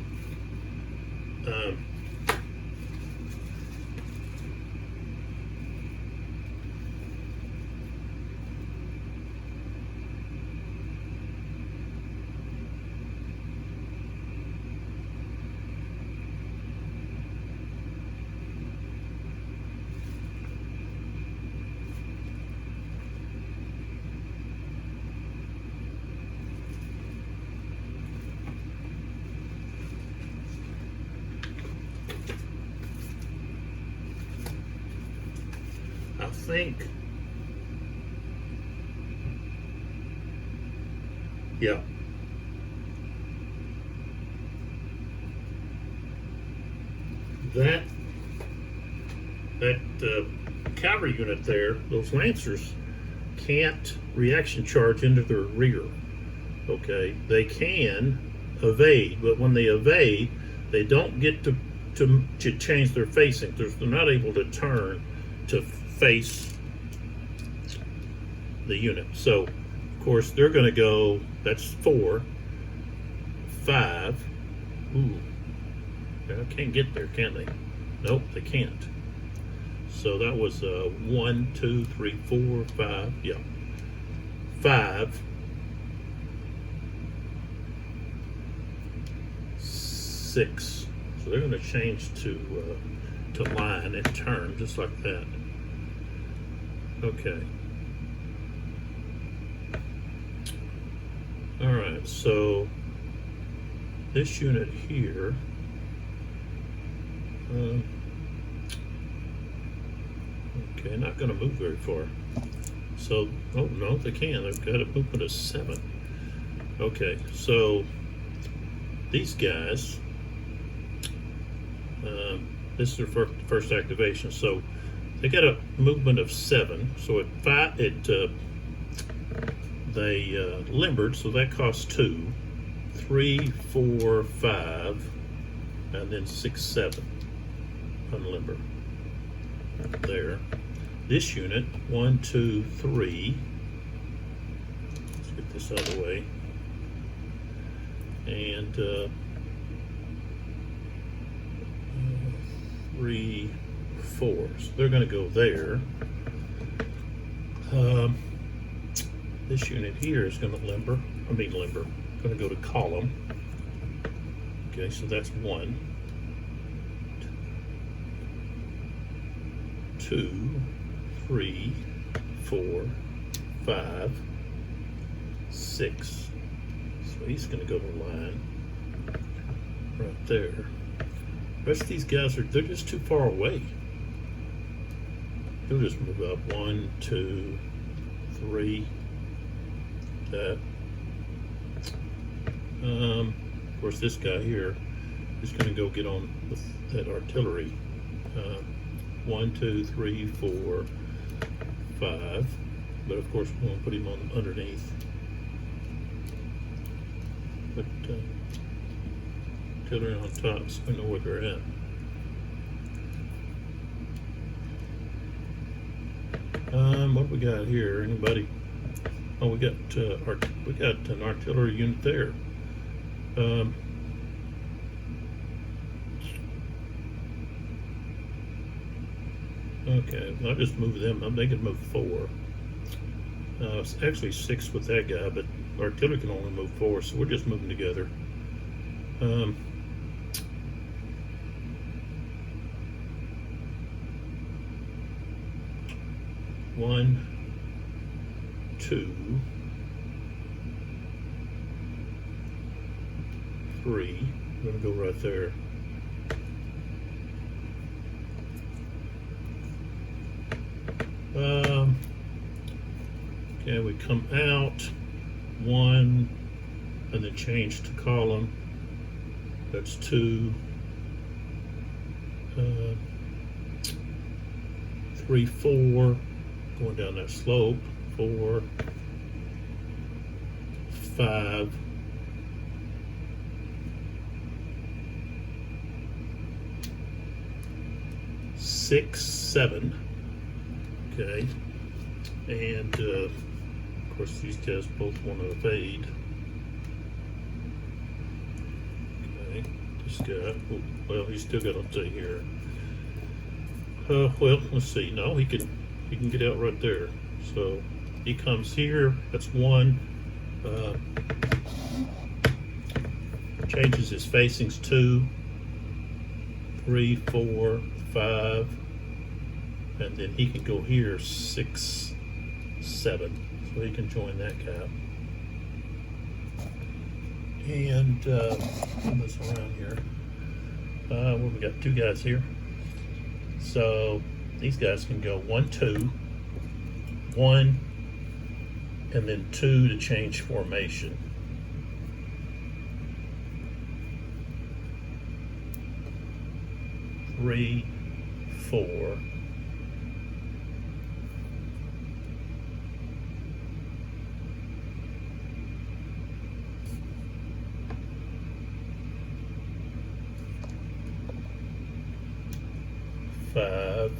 think, yeah. That cavalry unit there, those Lancers, can't reaction charge into their rear. Okay, they can evade, but when they evade, they don't get to change their facing. They're not able to turn to face the unit. So, of course, they're going to go. That's 4, 5. Ooh, I can't get there, can they? Nope, they can't. So that was 1, 2, 3, 4, 5. Yeah, 5, 6. So they're going to change to line and turn just like that. Okay. All right. So this unit here. Okay, not going to move very far. So, oh no, they can. They've got a movement of 7. Okay, so these guys, this is their first activation. So they got a movement of 7. So they limbered. So that costs 2, 3, 4, 5, and then 6, 7 unlimber. There. This unit, 1, 2, 3. Let's get this out of the way. And 3, 4. So they're going to go there. This unit here is going to limber. Going to go to column. Okay, so that's 1. 2, 3, 4, 5, 6. So he's going to go to line right there. The rest of these guys they're just too far away. He'll just move up 1, 2, 3. That. Of course, this guy here is going to go get on with that artillery. 1, 2, 3, 4, 5. But of course, we won't put him on underneath. But artillery on top, so we know where they're at. What we got here? Anybody? Oh, we got an artillery unit there. Okay, I'll just move them up. They can move 4. It's actually 6 with that guy, but artillery can only move 4, so we're just moving together. 1, 2, 3. I'm going to go right there. Okay, we come out 1 and then change to column. That's 2, 3, 4. Going down that slope. 4, 5. 6, 7. Okay, and of course these guys both want to evade. Okay, this guy, well, he's still got to stay here. Well, let's see. No, he can get out right there. So he comes here. That's 1. Changes his facings 2, 3, 4, 5. And then he can go here 6, 7, so he can join that gap. And move this around here. We got 2 guys here. So these guys can go 1, 2, 1, and then 2 to change formation. Three, 4. Five,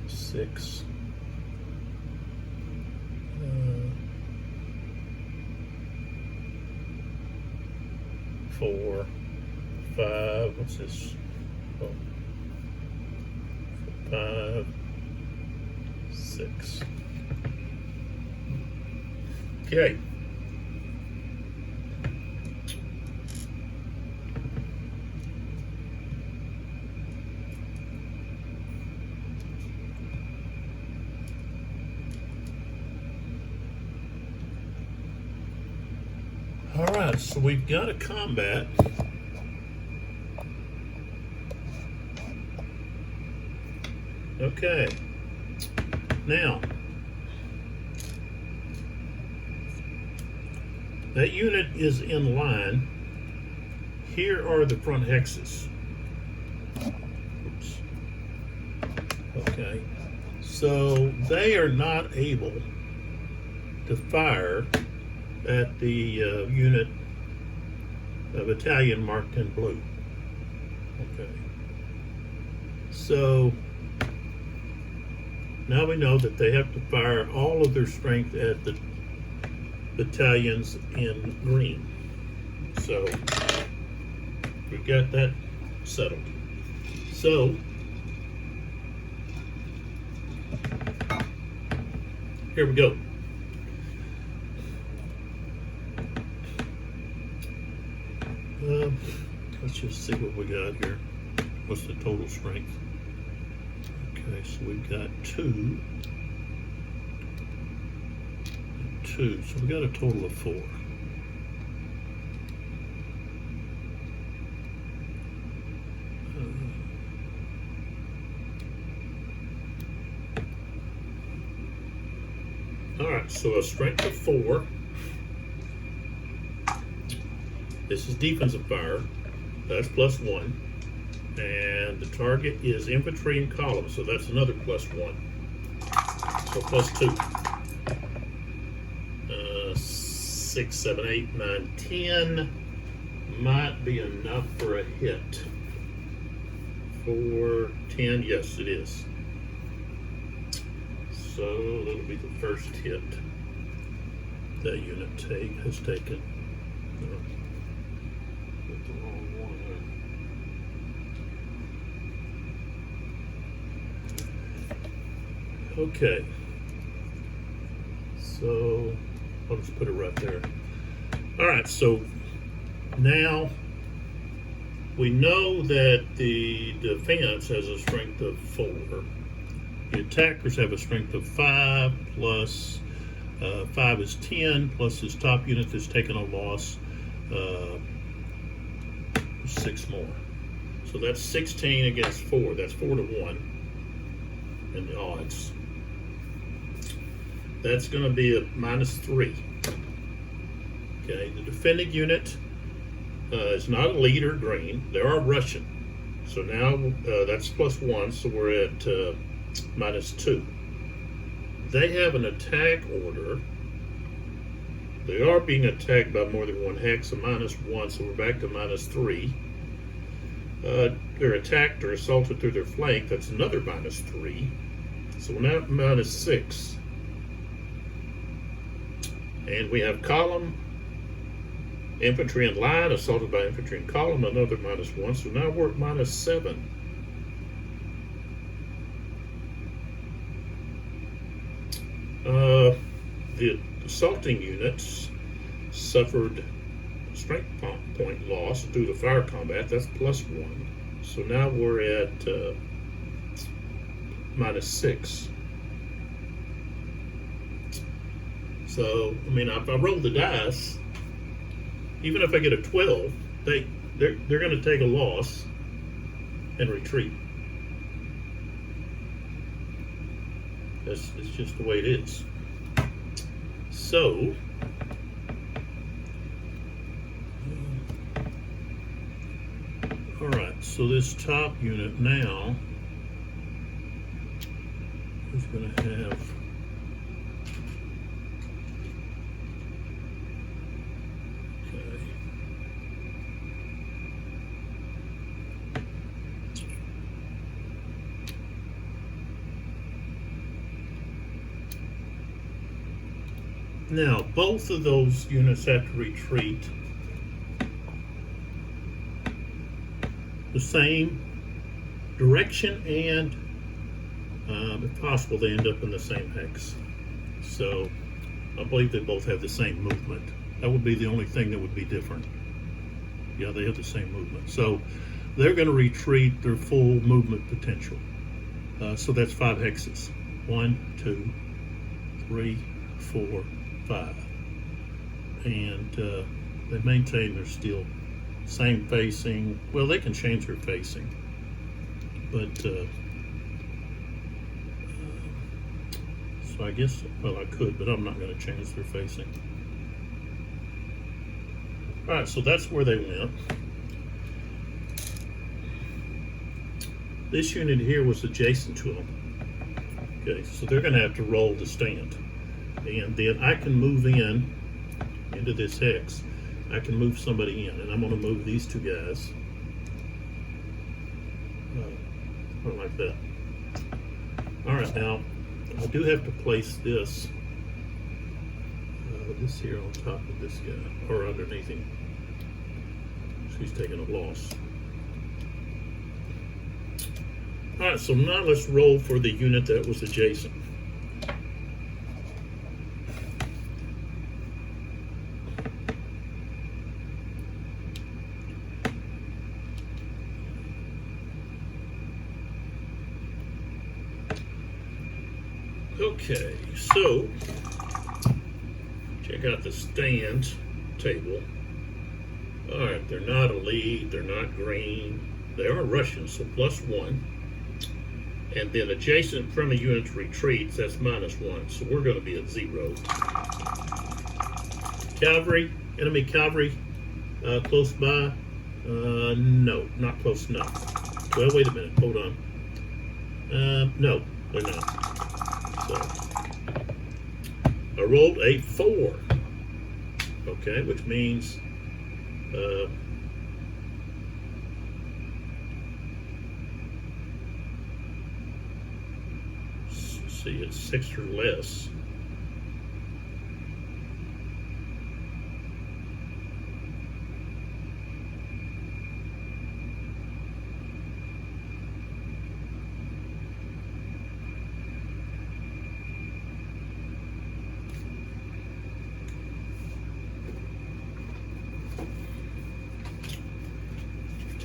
6, 4, 5. What's this? Oh, 5, 6. Okay. All right, so we've got a combat. Okay. Now, that unit is in line. Here are the front hexes. Oops. Okay. So they are not able to fire at the unit of battalion marked in blue. Okay. So now we know that they have to fire all of their strength at the battalions in green. So we've got that settled. So here we go. Let's just see what we got here. What's the total strength? Okay, so we've got 2. 2, so we got a total of 4. All right, so a strength of 4. This is defensive fire. That's +1. And the target is infantry in column, so that's another +1. So +2. 6, 7, 8, 9, 10 might be enough for a hit. 4, 10, yes it is. So that'll be the first hit that unit has taken. Put the wrong one there. Okay. So I'll just put it right there. All right, so now we know that the defense has a strength of 4. The attackers have a strength of 5, plus 5 is 10, plus his top unit that's taken a loss, 6 more. So that's 16 against 4. That's 4 to 1 in the odds. That's going to be a -3. Okay, the defending unit is not a leader green. They are Russian. So now that's +1, so we're at -2. They have an attack order. They are being attacked by more than one hex, a -1, so we're back to -3. They're attacked or assaulted through their flank. That's another -3. So we're now at -6. And we have column, infantry in line, assaulted by infantry in column, another -1. So now we're at -7. The assaulting units suffered strength point loss due to fire combat. That's +1. So now we're at -6. So, I mean, if I roll the dice, even if I get a 12, they're going to take a loss. and retreat. It's just the way it is. So, all right, so this top unit now is going to have now, both of those units have to retreat the same direction, and if possible, they end up in the same hex. So, I believe they both have the same movement. That would be the only thing that would be different. Yeah, they have the same movement. So, they're going to retreat their full movement potential. So that's 5 hexes. 1, 2, 3, 4, 5, and they maintain their still same facing. Well, they can change their facing, but so I guess, well, I could, but I'm not going to change their facing. All right, so that's where they went. This unit here was adjacent to them. Okay, so they're going to have to roll to stand. And then I can move into this hex. I can move somebody in, and I'm going to move these 2 guys, like that. All right, now I do have to place this here on top of this guy, or underneath him. She's taking a loss. All right, so now let's roll for the unit that was adjacent. Okay, so check out the stand table. All right, they're not a lead, they're not green. They are Russian, so +1. And then adjacent from a unit retreats, that's -1. So we're going to be at 0. Cavalry, enemy cavalry, close by. No, not close enough. Well, wait a minute, hold on. No, they're not. So I rolled a 4. Okay, which means see, it's 6 or less.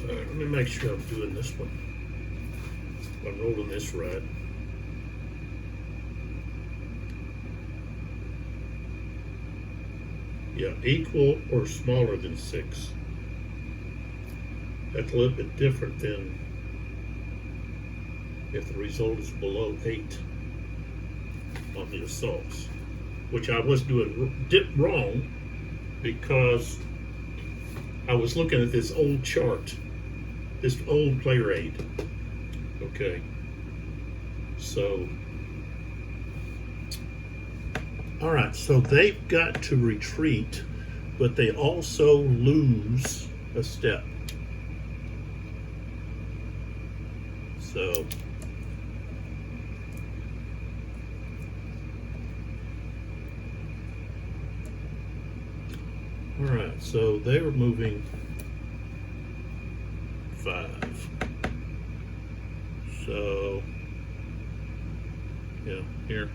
Let me make sure I'm doing this one. I'm rolling this right. Yeah, equal or smaller than 6. That's a little bit different than if the result is below 8 on the assaults, which I was doing wrong because I was looking at this old chart, this old player aid. Okay, so all right, so they've got to retreat, but they also lose a step. So all right, so they were moving 5. So yeah, here.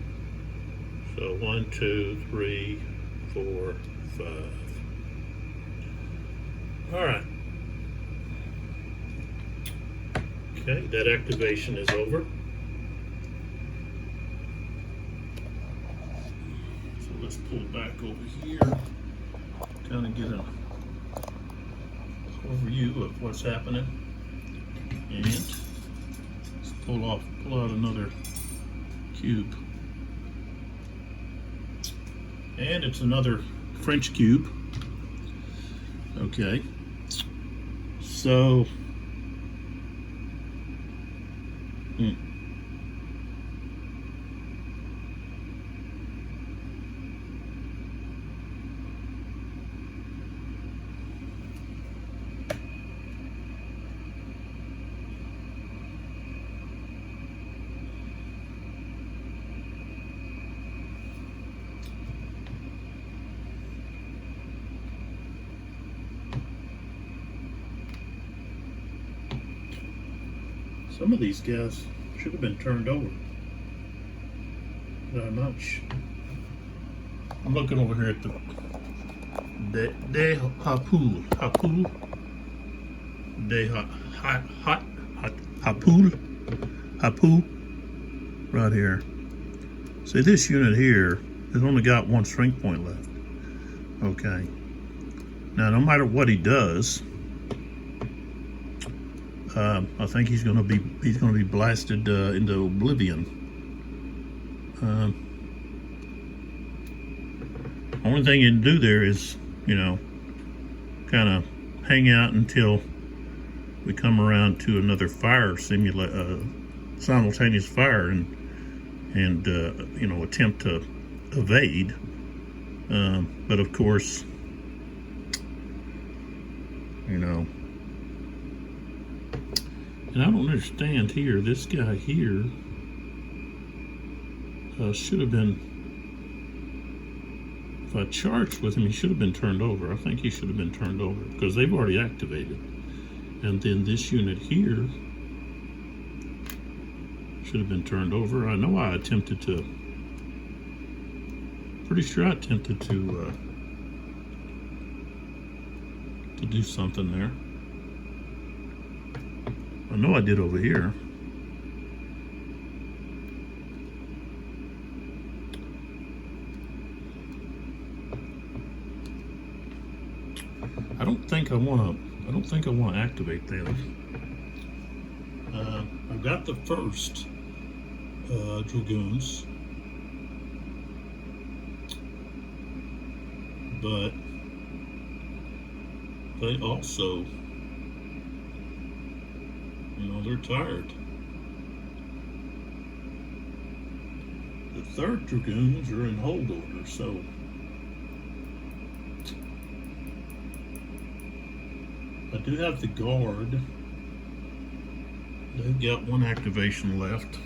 So 1, 2, 3, 4, 5. All right. Okay, that activation is over. So let's pull back over here, kind of get an overview of what's happening. And let's pull out another cube. And it's another French cube. Okay. So, some of these guys should have been turned over. But I'm not sure. I'm looking over here at the Hapul right here. See, this unit here has only got one strength point left. Okay. Now, no matter what he does, I think he's going to be blasted into oblivion. Only thing you can do there is, you know, kind of hang out until we come around to another fire simultaneous fire, and you know, attempt to evade. But of course, you know, and I don't understand here. This guy here should have been. If I charged with him, he should have been turned over. I think he should have been turned over because they've already activated. And then this unit here should have been turned over. I know I attempted to. Pretty sure I attempted to do something there. I know I did over here. I don't think I want to activate them. I've got the first dragoons, but they also, you know, they're tired. The third dragoons are in hold order, so I do have the guard. They've got one activation left.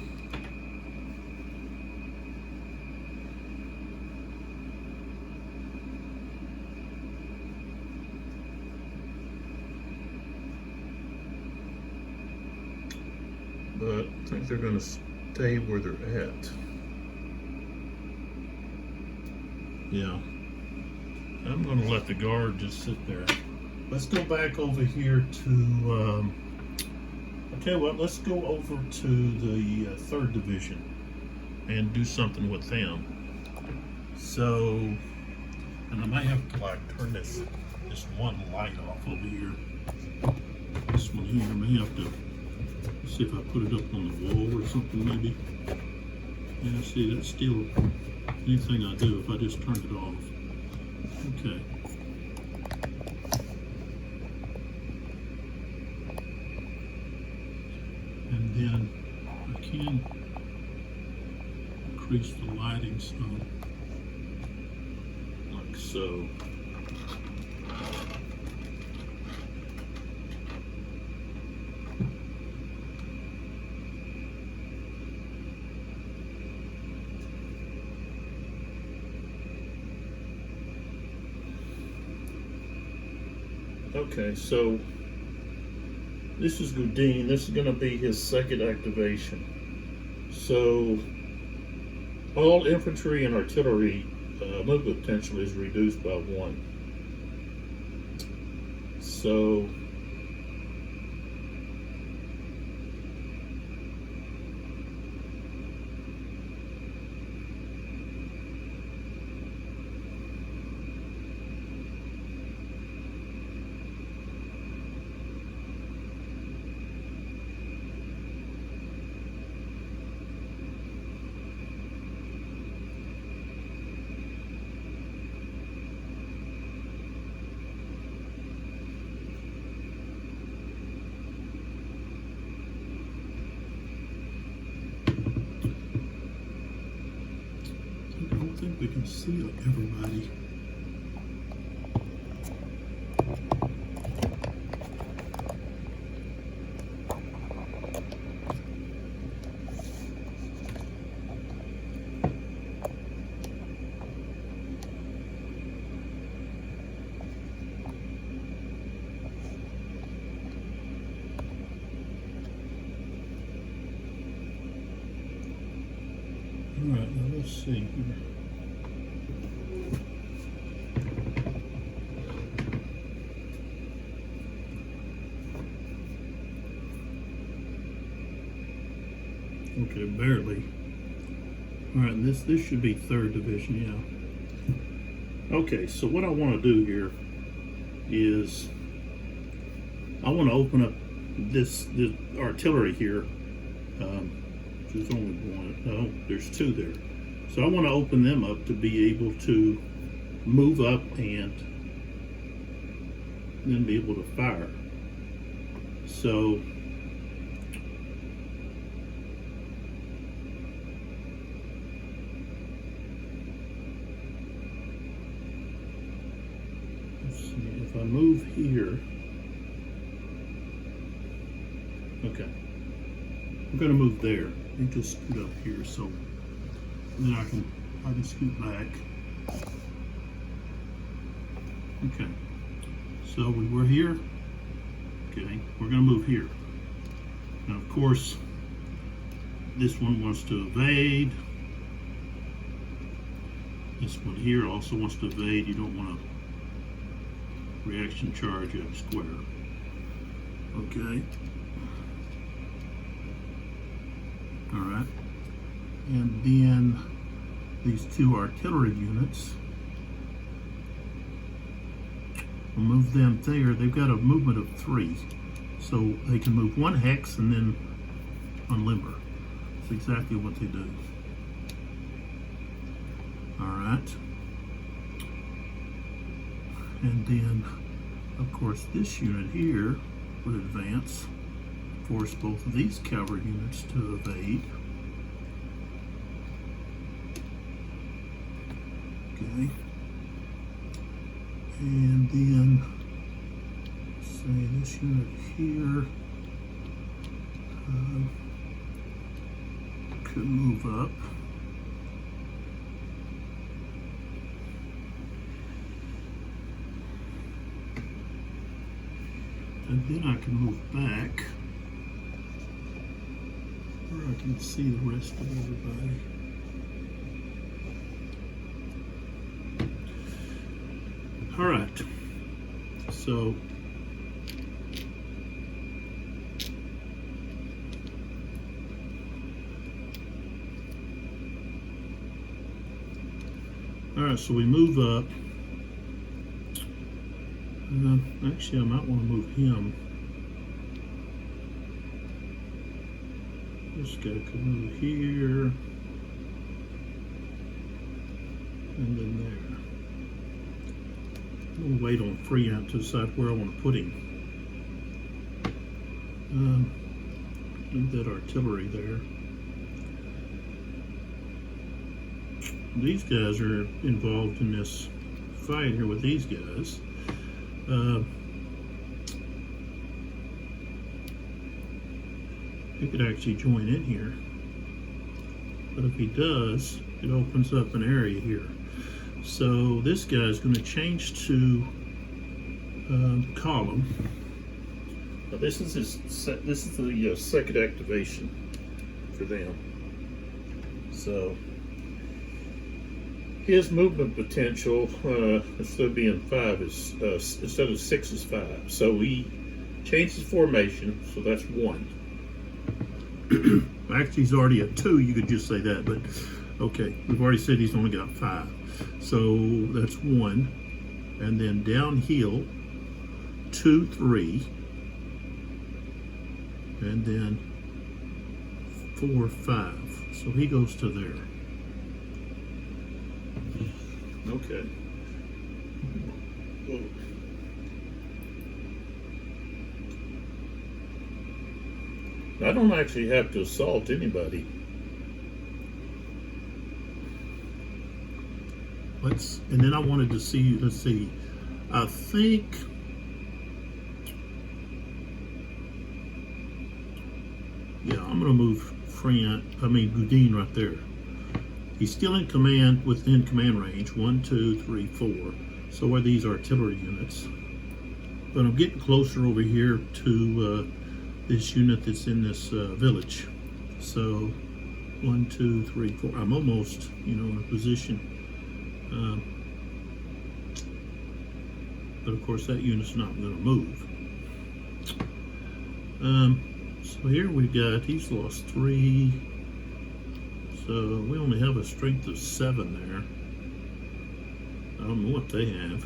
But I think they're going to stay where they're at. Yeah. I'm going to let the guard just sit there. Let's go back over here to, I'll tell you what, let's go over to the 3rd Division and do something with them. So, and I might have to like turn this one light off over here. This one here, I may have to see if I put it up on the wall or something maybe. Yeah, see, that's still anything I do if I just turn it off. Okay. And then I can increase the lighting some, like so. Okay, so this is Goudin. This is going to be his 2nd activation. So all infantry and artillery movement potential is reduced by 1. So can see everybody. All right, now let's see here. Okay, barely. All right, this should be 3rd division, yeah. Okay, so what I want to do here is I want to open up this artillery here. There's only one. Oh, there's 2 there. So I want to open them up to be able to move up and then be able to fire. So let's see if I move here. Okay, I'm going to move there. You just scoot up here, so then I can scoot back. Okay, so we were here. Okay, we're going to move here. Now, of course, this one wants to evade. This one here also wants to evade. You don't want to reaction charge at square. Okay. All right, and then these 2 artillery units, we'll move them there. They've got a movement of 3, so they can move 1 hex and then unlimber. That's exactly what they do. All right, and then of course this unit here would advance. Force both of these cavalry units to evade. Okay. And then, say this unit here could move up. And then I can move back. I can see the rest of everybody. All right, so we move up. Actually, I might want to move him. This guy could move here, and then there. We'll wait on Freon to decide where I want to put him. Leave that artillery there. These guys are involved in this fight here with these guys. He could actually join in here, but if he does, it opens up an area here. So this guy is going to change to column. Now this is the second activation for them. So his movement potential, instead of being 5, is instead of 6 is 5. So he changed his formation, so that's 1. Actually, he's already at 2. You could just say that, but okay. We've already said he's only got 5, so that's 1. And then downhill, 2, 3, and then 4, 5. So he goes to there. Okay. Whoa. I don't actually have to assault anybody. and then I wanted to see, let's see, I think, yeah, I'm going to move Gudin right there. He's still in command, within command range, 1, 2, 3, 4. So are these artillery units. But I'm getting closer over here to this unit that's in this village. So 1, 2, 3, 4. I'm almost, in a position. But of course that unit's not going to move. So here we got, he's lost 3. So we only have a strength of 7 there. I don't know what they have.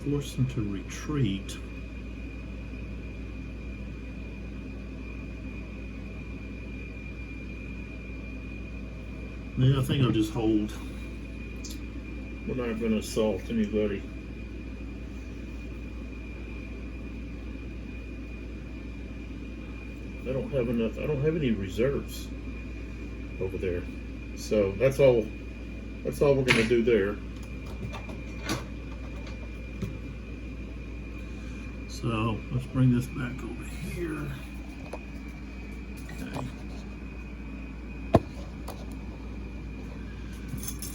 Force them to retreat. Yeah, I think I'll just hold. We're not going to assault anybody. I don't have enough. I don't have any reserves over there. So that's all. That's all we're going to do there. So let's bring this back over here. Okay.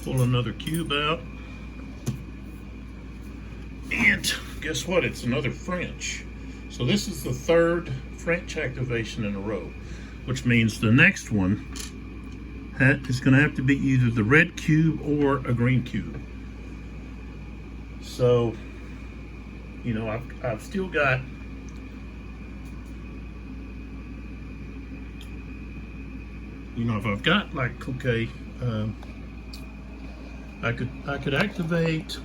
Pull another cube out. And guess what? It's another French. So this is the 3rd French activation in a row, which means the next one is going to have to be either the red cube or a green cube. So, I've still got if I've got like, okay, I could activate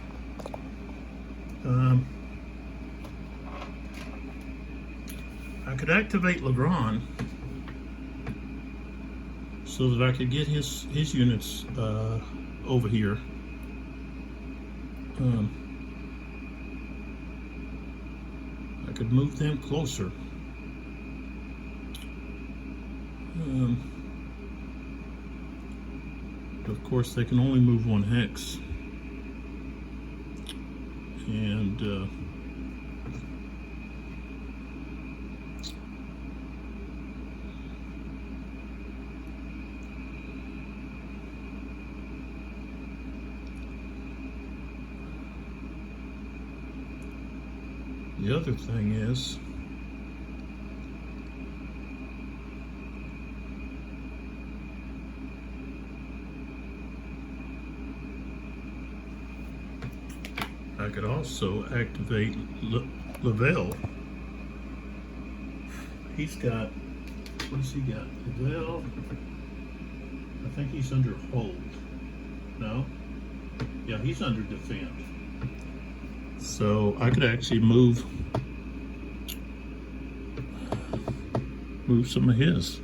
Legrand so that I could get his units over here. I could move them closer. Of course, they can only move 1 hex. And the other thing is, I could also activate Lavelle. He's got, what has he got? Lavelle, I think he's under hold. No? Yeah, he's under defend. So I could actually move some of his.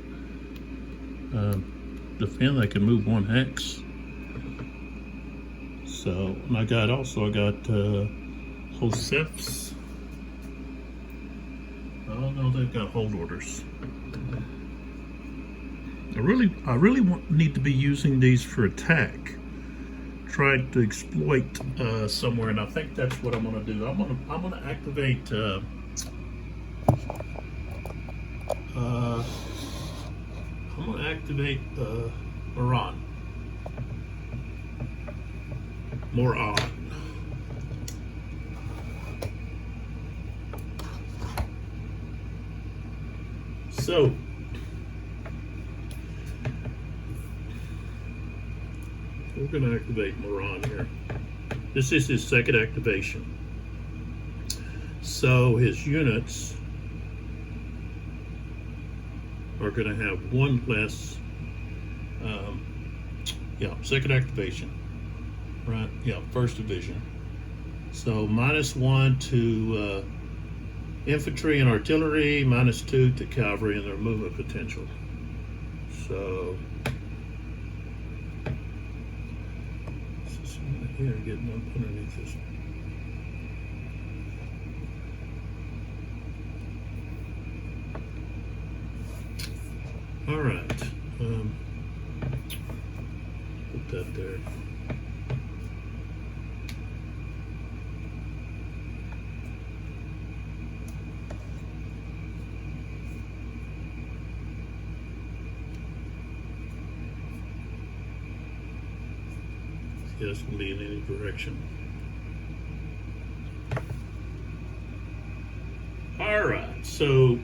Defend, I can move 1 hex. So, and I got Josef's. Oh no, they've got hold orders. I really need to be using these for attack. Try to exploit somewhere, and I think that's what I'm going to do. I'm going to activate. I'm going to activate Moran. So we're going to activate Moran here. This is his 2nd activation. So his units are going to have 1 less. 2nd activation. Right, yeah, 1st division. So -1 to infantry and artillery, -2 to cavalry and their movement potential. So here, getting up underneath this. All right. Put that there. See, this can be in any direction. All right, so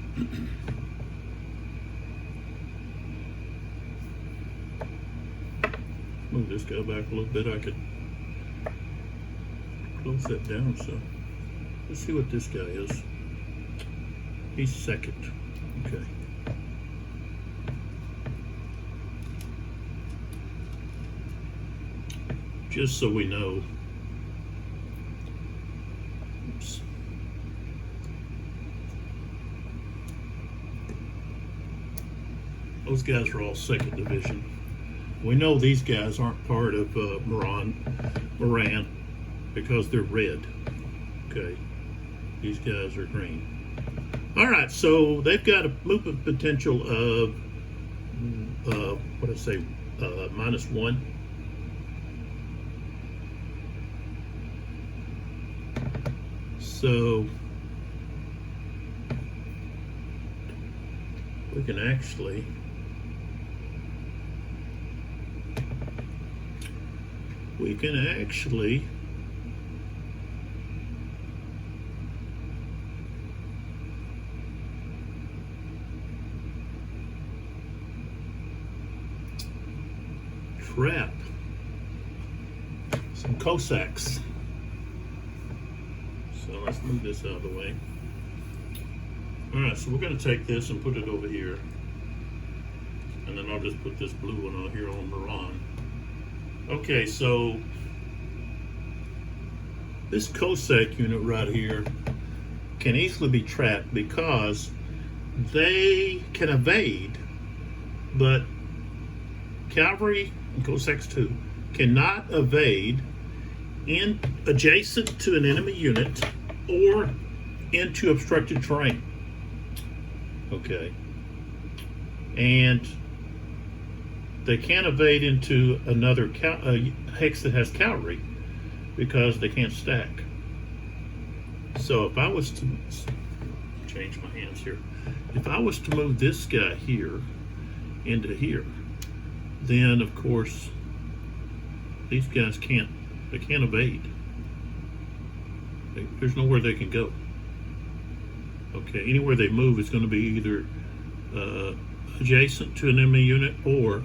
move this guy back a little bit. I could close that down. So let's see what this guy is. He's second. Okay. Just so we know. Oops. Those guys are all second division. We know these guys aren't part of Moran because they're red. Okay, these guys are green. All right, so they've got a movement potential of what did I say, -1. So we can actually trap some Cossacks. So let's move this out of the way. All right, so we're going to take this and put it over here, and then I'll just put this blue one on here on Moran. Okay, so this Cossack unit right here can easily be trapped because they can evade, but cavalry and Cossacks too cannot evade in adjacent to an enemy unit or into obstructed terrain. Okay, and they can't evade into another hex that has cavalry because they can't stack. So if I was to change my hands here, if I was to move this guy here into here, then of course these guys can't evade. There's nowhere they can go. Okay, anywhere they move is going to be either adjacent to an enemy unit or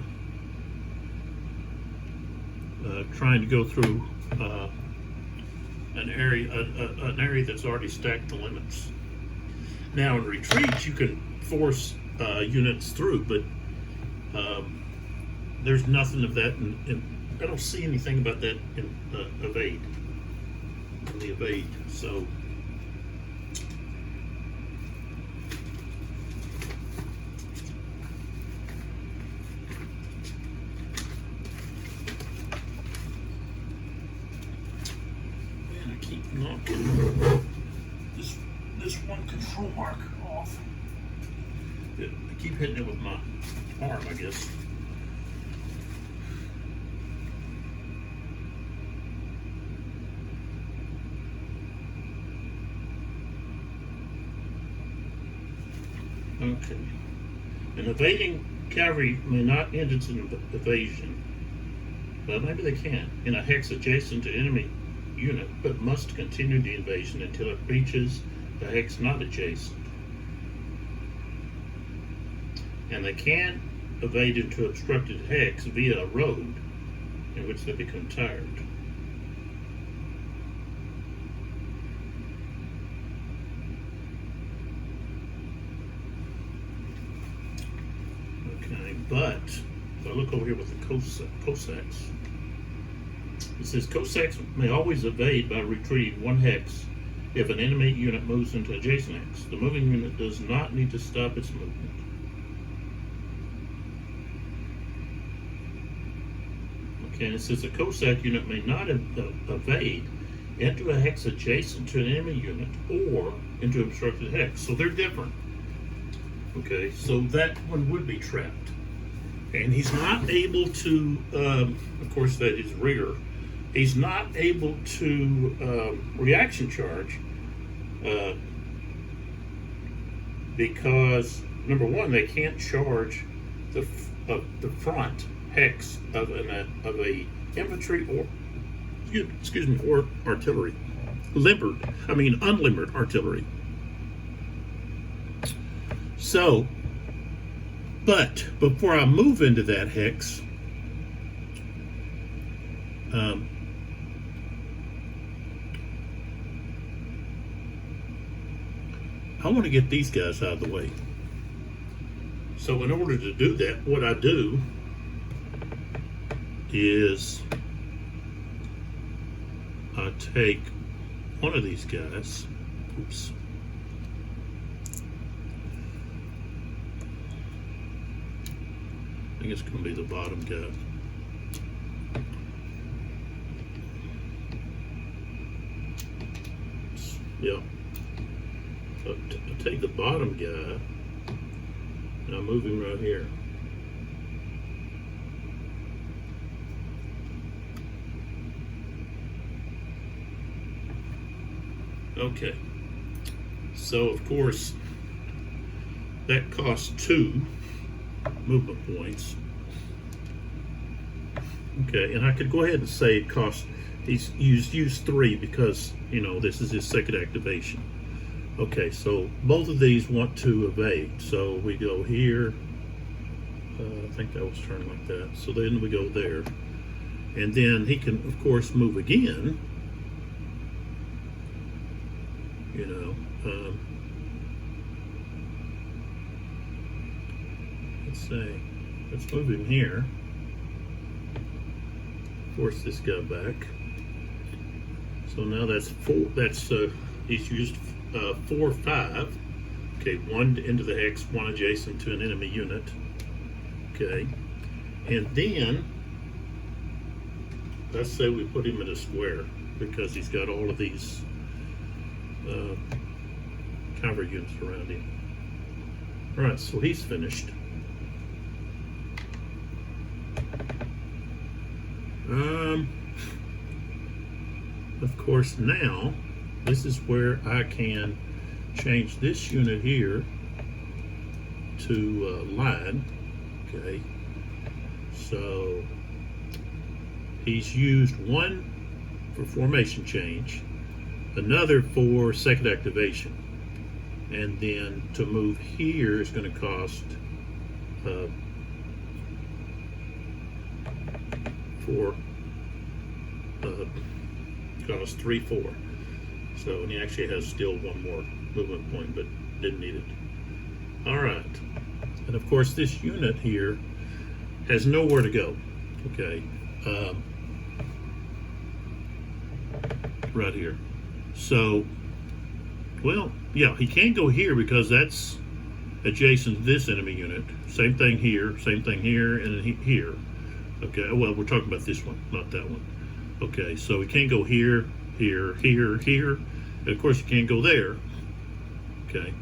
trying to go through an area that's already stacked the limits. Now in retreat you can force units through, but there's nothing of that in I don't see anything about that in the evade. So knocking this one control marker off. I keep hitting it with my arm, I guess. Okay. An evading cavalry may not end its evasion, but maybe they can, in a hex adjacent to enemy unit, but must continue the invasion until it reaches the hex not adjacent. And they can evade into obstructed hex via a road in which they become tired. Okay, but if I look over here with the Cossacks, it says Cossacks may always evade by retreating one hex if an enemy unit moves into adjacent hex. The moving unit does not need to stop its movement. Okay, and it says a Cossack unit may not evade into a hex adjacent to an enemy unit or into obstructed hex. So they're different. Okay, so that one would be trapped. And he's not able to, of course, that is rear. He's not able to reaction charge because, number one, they can't charge the front hex of a infantry or or artillery, unlimbered artillery. So, but before I move into that hex, I want to get these guys out of the way. So in order to do that, what I do is I take one of these guys, oops, I think it's going to be the bottom guy. Yeah. So I take the bottom guy and I move him right here. Okay. So of course that costs 2 movement points. Okay, and I could go ahead and say it costs, he's used 3 because, you know, this is his second activation. Okay, so both of these want to evade. So we go here. I think that was turned like that. So then we go there. And then he can, of course, move again. You know. Let's say, let's move him here. Force this guy back. So now that's 4. That's, he's used 4, 5. Okay, 1 into the hex, 1 adjacent to an enemy unit. Okay, and then let's say we put him in a square because he's got all of these cover units around him. All right, so he's finished. Of course, now this is where I can change this unit here to line. Okay, so he's used 1 for formation change, another for second activation, and then to move here is going to cost 3, 4. So, and he actually has still 1 more movement point, but didn't need it. All right, and of course this unit here has nowhere to go. Okay, right here. So, well, yeah, he can't go here because that's adjacent to this enemy unit. Same thing here, and here. Okay, well, we're talking about this one, not that one. Okay, so he can't go here, here, here, here, and of course he can't go there. Okay,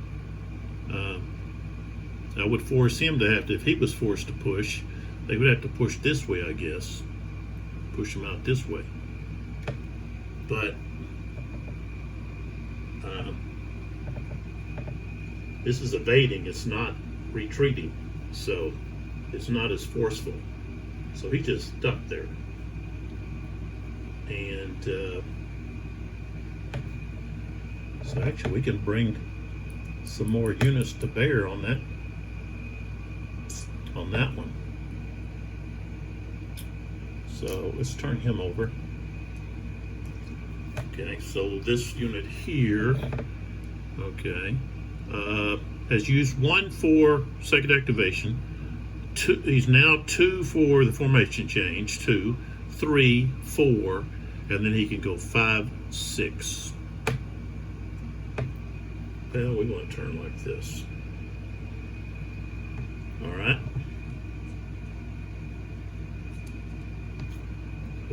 I would force him to have to, if he was forced to push, they would have to push this way, I guess. Push him out this way. But this is evading, it's not retreating, so it's not as forceful. So he just stuck there. And so actually we can bring some more units to bear on that one. So let's turn him over. Okay, so this unit here, okay, has used 1 for second activation. 2, he's now 2 for the formation change, 2, 3, 4, and then he can go 5, 6. Well, we want to turn like this. All right.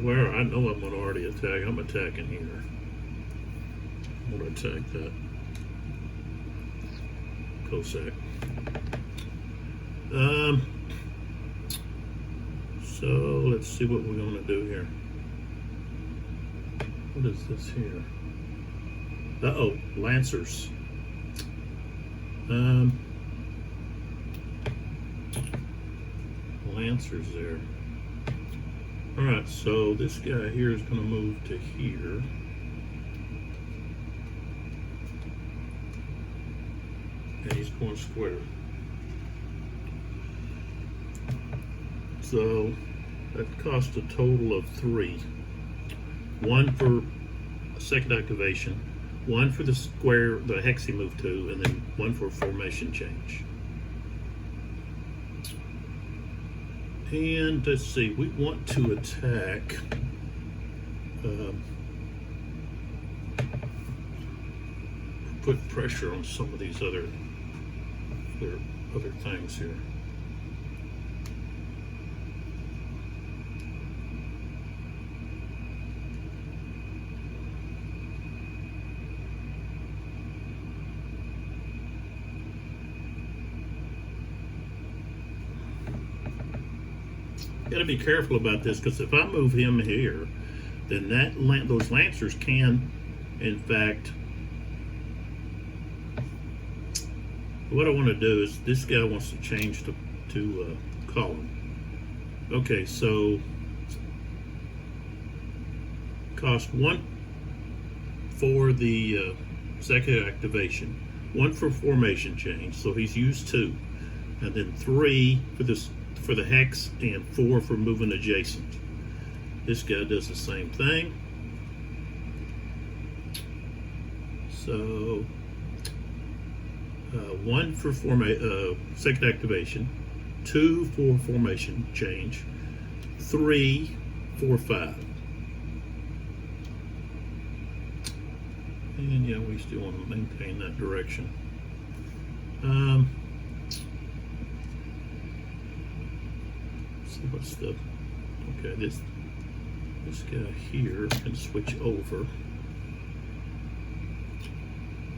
Where I know I'm going to already attack. I'm attacking here. I'm going to attack that Cossack. So let's see what we're going to do here. What is this here? Uh-oh, Lancers. Lancers there. Alright, so this guy here is going to move to here. And he's going square. So that cost a total of 3. 1 for a second activation, 1 for the square, the hex he moved to, and then 1 for a formation change. And let's see, we want to attack put pressure on some of these other things here. Got to be careful about this, because if I move him here, then those Lancers can, in fact, what I want to do is, this guy wants to change to column. Okay, so cost 1 for the second activation, 1 for formation change, so he's used 2, and then 3 for the hex, and 4 for moving adjacent. This guy does the same thing. So 1 for second activation, 2 for formation change, 3, 4, 5. And yeah, we still want to maintain that direction. See what's the, okay, this guy here can switch over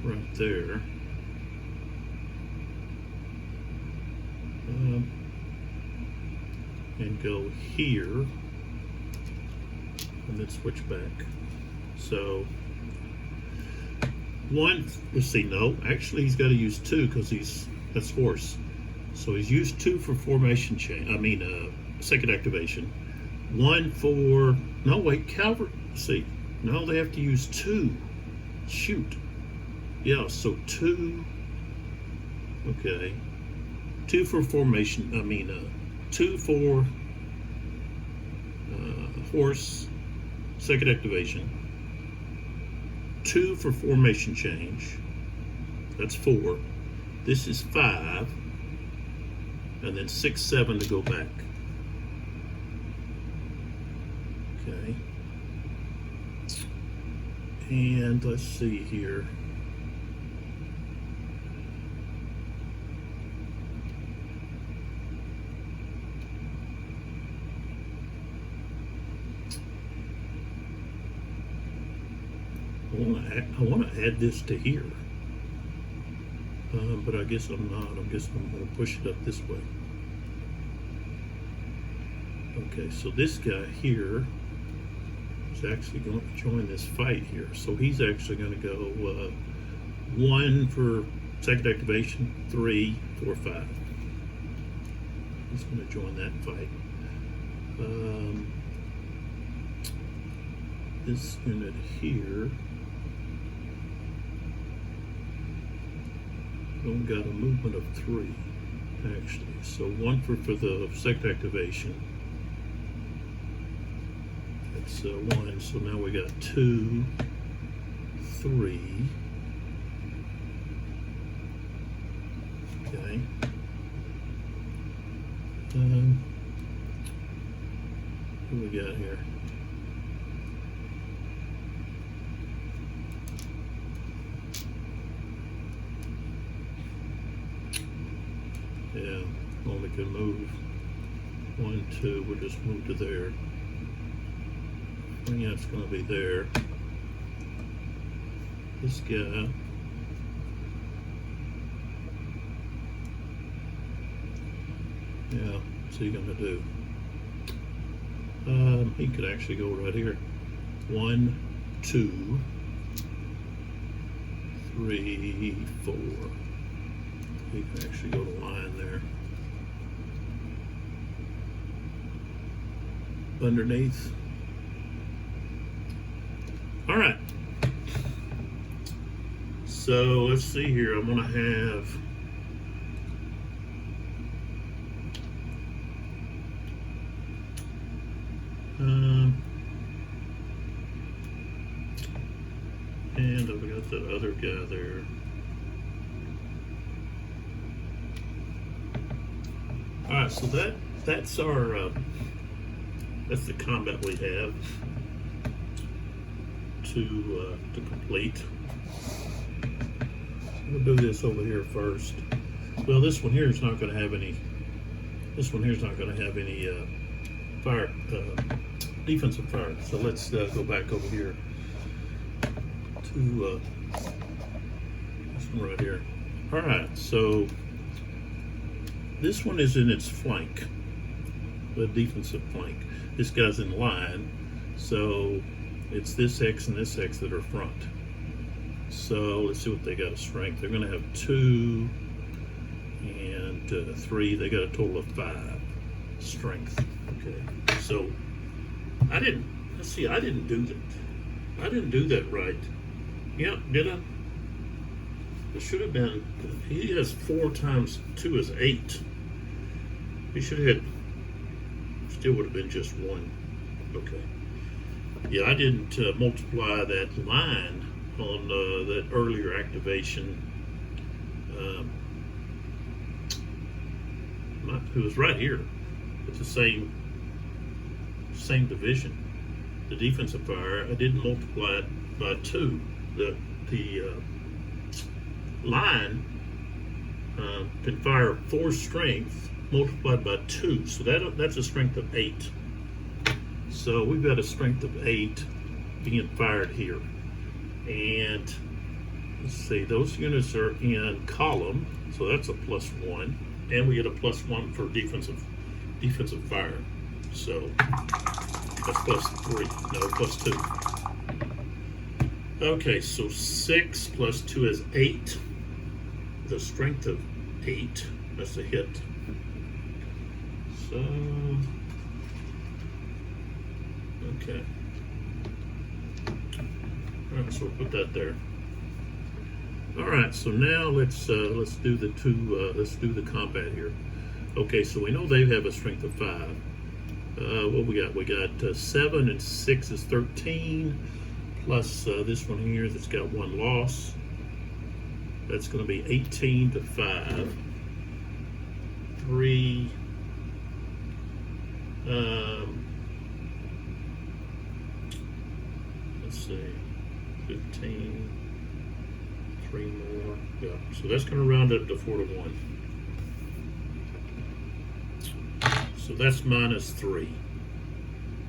right there. And go here and then switch back. So 1, let's see, no, actually he's got to use 2 because that's horse. So he's used 2 for formation change, second activation. 1 for, no wait, cavalry, see, no, they have to use 2. Shoot. Yeah, so 2, okay. 2 for formation, 2 for horse, second activation. 2 for formation change. That's 4. This is 5. And then 6, 7 to go back. Okay. And let's see here. I want to add this to here. But I guess I'm not. I guess I'm going to push it up this way. Okay, so this guy here is actually going to join this fight here. So he's actually going to go 1 for second activation, 3, 4, 5. He's going to join that fight. This unit here got a movement of 3 actually. So 1 for the second activation. That's 1. So now we got 2, 3. Okay. What do we got here? Yeah, only can move 1, 2. We'll just move to there. And yeah, it's going to be there. This guy. Yeah, what's he going to do? He could actually go right here. 1, 2, 3, 4. He can actually go to line there. Underneath. All right. So let's see here. I'm going to have and I've got that other guy there. All right, so that's our that's the combat we have to complete. We'll do this over here first. Well, this one here is not going to have any. This one here is not going to have any fire, defensive fire. So let's go back over here to this one right here. All right, so this one is in its flank, the defensive flank. This guy's in line, so it's this X and this X that are front. So let's see what they got of strength. They're going to have 2 and 3. They got a total of 5 strength. Okay. So I didn't do that. I didn't do that right. Yeah, did I? It should have been. He has 4 times 2 is 8. He should have had. Still would have been just 1. Okay. Yeah, I didn't multiply that line on that earlier activation. It was right here. It's the same division. The defensive fire, I didn't multiply it by 2. The line can fire 4 strength multiplied by 2, so that's a strength of 8. So we've got a strength of 8 being fired here. And let's see, those units are in column, so that's a +1, and we get a +1 for defensive fire. So that's +3, no, +2. Okay, so 6 + 2 is 8. The strength of 8, that's a hit. So, okay. All right, so we'll put that there. All right, so now let's do the the combat here. Okay, so we know they have a strength of 5. What we got? We got 7 and 6 is 13, plus this one here that's got 1 loss. That's going to be 18 to 5. 3. Let's see, 15. 3 more. Yeah, so that's going to round up to 4 to 1. So that's -3.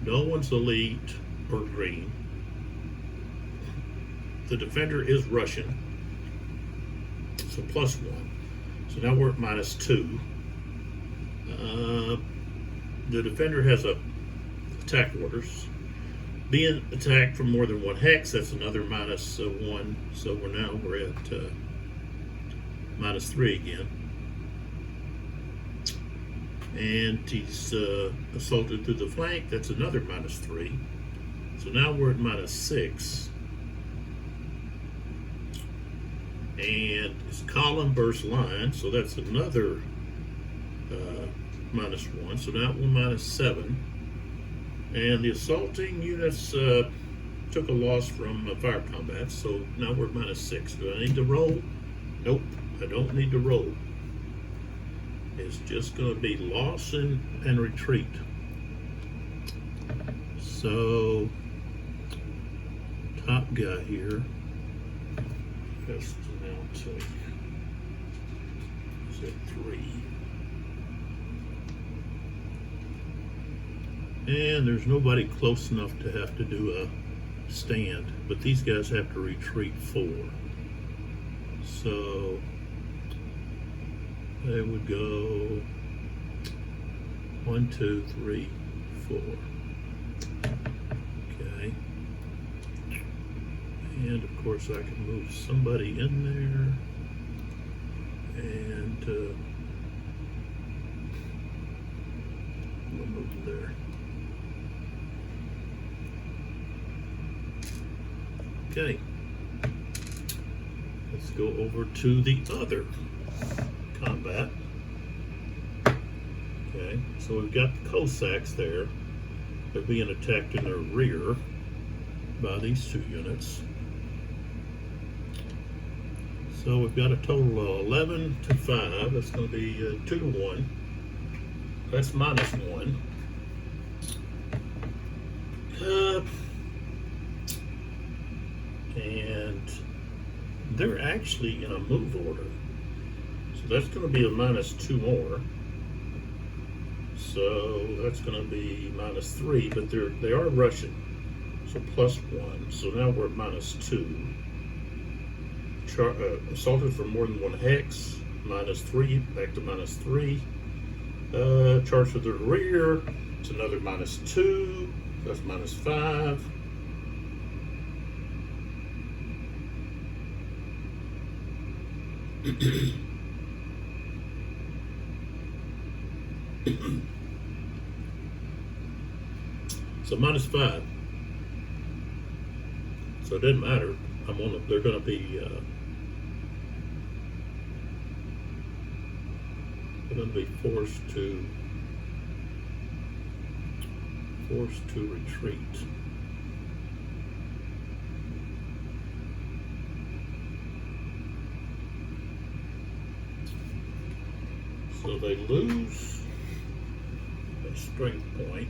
No one's elite or green. The defender is Russian, so +1. So now we're at -2. The defender has a attack orders. Being attacked from more than 1 hex, that's another -1. So we're at -3 again. And he's assaulted through the flank, that's another -3. So now we're at -6. And his column burst line, so that's another -1. So now we're -7. And the assaulting units took a loss from fire combat, so now we're at -6. Do I need to roll? Nope, I don't need to roll. It's just going to be loss and retreat. So, top guy here has to now take, is it 3? And there's nobody close enough to have to do a stand, but these guys have to retreat 4. So they would go 1, 2, 3, 4. Okay. And of course I can move somebody in there. And we'll move there. Okay. Let's go over to the other combat. Okay, so we've got the Cossacks there. They're being attacked in their rear by these two units. So we've got a total of 11 to 5. That's going to be 2 to 1. That's minus 1. And they're actually in a move order. So that's going to be a minus 2 more. So that's going to be minus 3, but they are Russian. So plus 1. So now we're at minus 2. Assaulted for more than 1 hex, minus 3, back to minus 3. Charged to the rear, it's another minus 2. That's minus 5. So minus 5. So it doesn't matter. They're going to be forced to retreat. So they lose a strength point.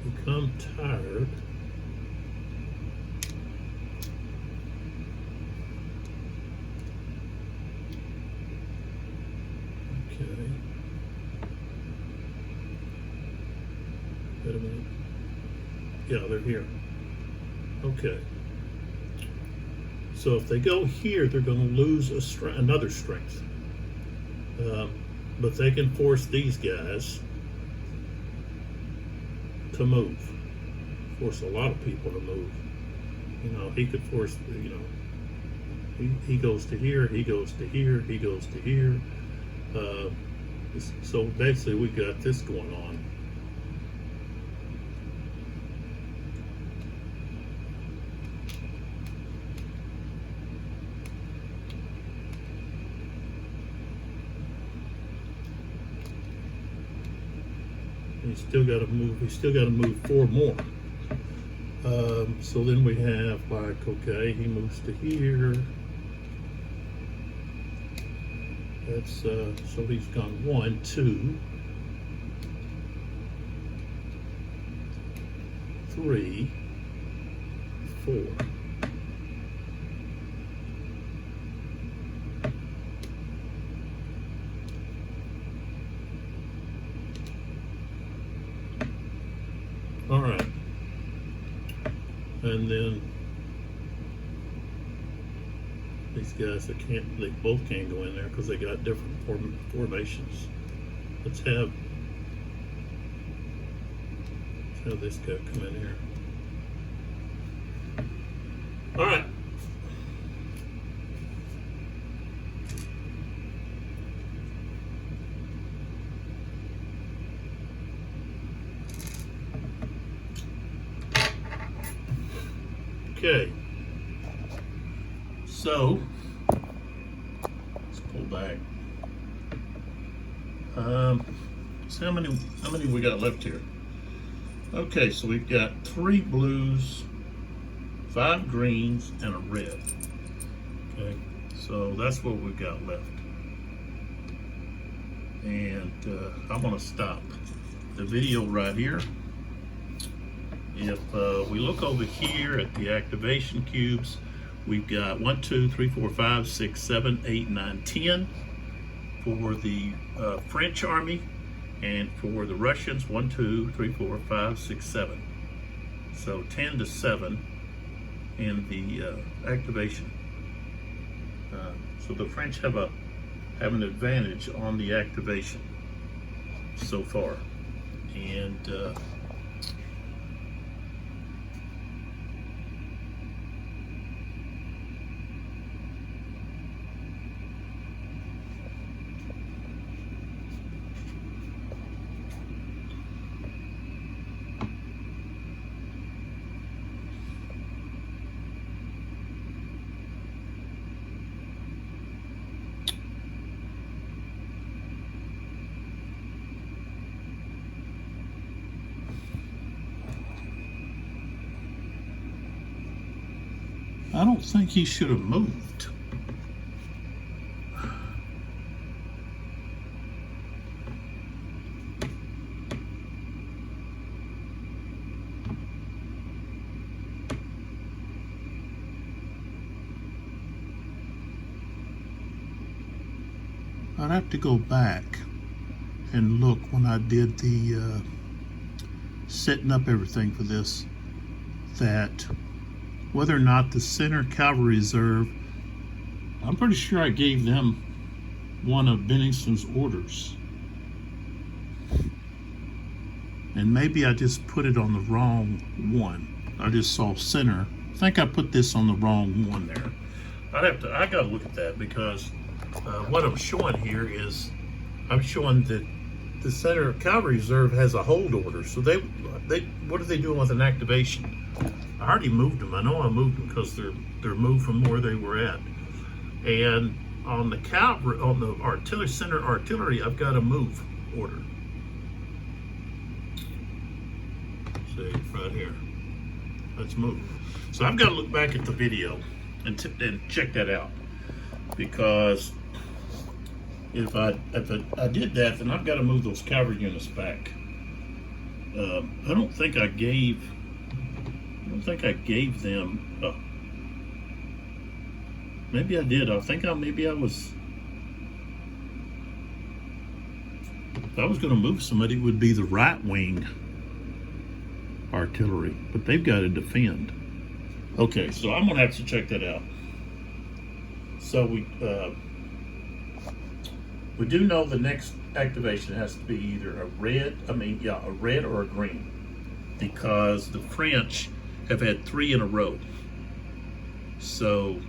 Become tired. Okay. Wait a minute. Yeah, they're here. Okay. So if they go here, they're going to lose another strength. But they can force these guys to move. Force a lot of people to move. You know, he could force, you know, he goes to here, he goes to here, he goes to here. So basically we got this going on. He's still got to move. He's still got to move 4 more. So then we have like, okay, he moves to here. That's so he's gone 1, 2, 3, 4. All right, and then these guys they both can't go in there because they got different formations. Let's have this guy come in here. All right. Okay, so let's pull back. So how many we got left here? Okay, so we've got 3 blues, 5 greens, and a red. Okay, so that's what we've got left. And I'm gonna stop the video right here. If we look over here at the activation cubes, we've got 1, 2, 3, 4, 5, 6, 7, 8, 9, 10 for the French army, and for the Russians 1, 2, 3, 4, 5, 6, 7. So 10 to 7 in the activation. So the French have an advantage on the activation so far. And I don't think he should have moved. I'd have to go back and look when I did the setting up everything for this, that whether or not the Center Cavalry Reserve, I'm pretty sure I gave them one of Bennington's orders. And maybe I just put it on the wrong one. I just saw center. I think I put this on the wrong one there. I gotta look at that, because what I'm showing here is I'm showing that the Center Cavalry Reserve has a hold order. So they what are they doing with an activation? I already moved them. I know I moved them because they're moved from where they were at. And on the cavalry, on the artillery center artillery, I've got a move order. See right here. Let's move. So I've got to look back at the video and check that out, because if I did that, then I've got to move those cavalry units back. I don't think I gave them. Maybe I did. I think maybe I was. If I was going to move somebody, it would be the right wing artillery, but they've got to defend. Okay, so I'm going to have to check that out. So we do know the next activation has to be either a red or a green, because the French have had 3 in a row. So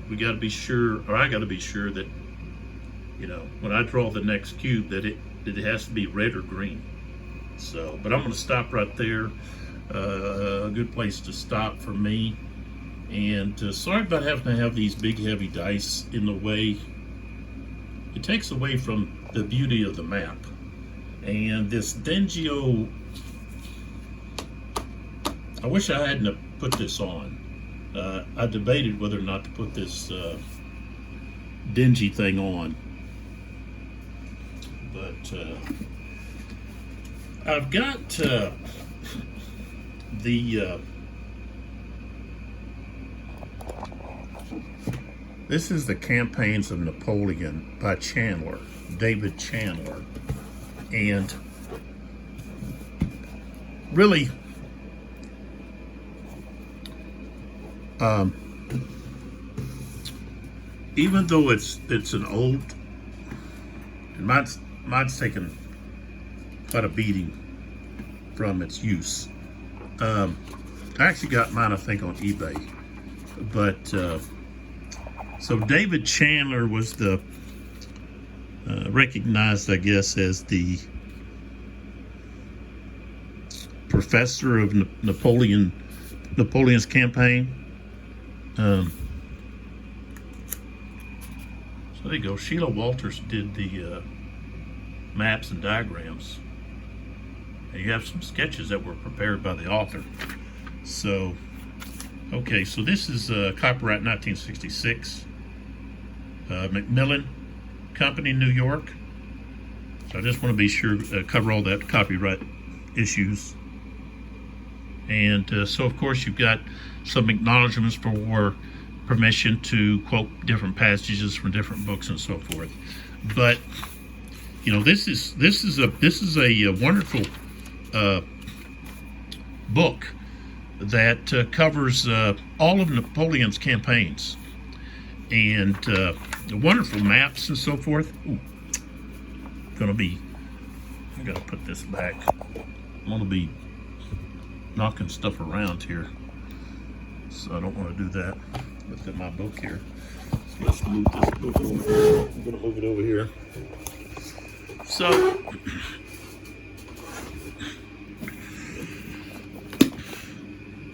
we got to be sure, or I got to be sure that, when I draw the next cube, that it has to be red or green. So, but I'm going to stop right there. A good place to stop for me. And sorry about having to have these big heavy dice in the way. It takes away from the beauty of the map. And this dingy old, I wish I hadn't have put this on. I debated whether or not to put this dingy thing on. But I've got this is the Campaigns of Napoleon by Chandler, David Chandler. And really, even though it's an old, and mine's taken quite a beating from its use. I actually got mine, I think, on eBay. But so David Chandler was the recognized, I guess, as the professor of Napoleon's campaign. So there you go. Sheila Walters did the maps and diagrams. And you have some sketches that were prepared by the author. So, okay, so this is copyright 1966. Macmillan Company, New York. So I just want to be sure cover all that copyright issues. And so, of course, you've got some acknowledgments for permission to quote different passages from different books and so forth. But this is a wonderful book that covers all of Napoleon's campaigns, and the wonderful maps and so forth. Ooh, I gotta put this back. I'm gonna be knocking stuff around here, so I don't want to do that. Look at my book here. So let's move this book over here. I'm gonna move it over here. So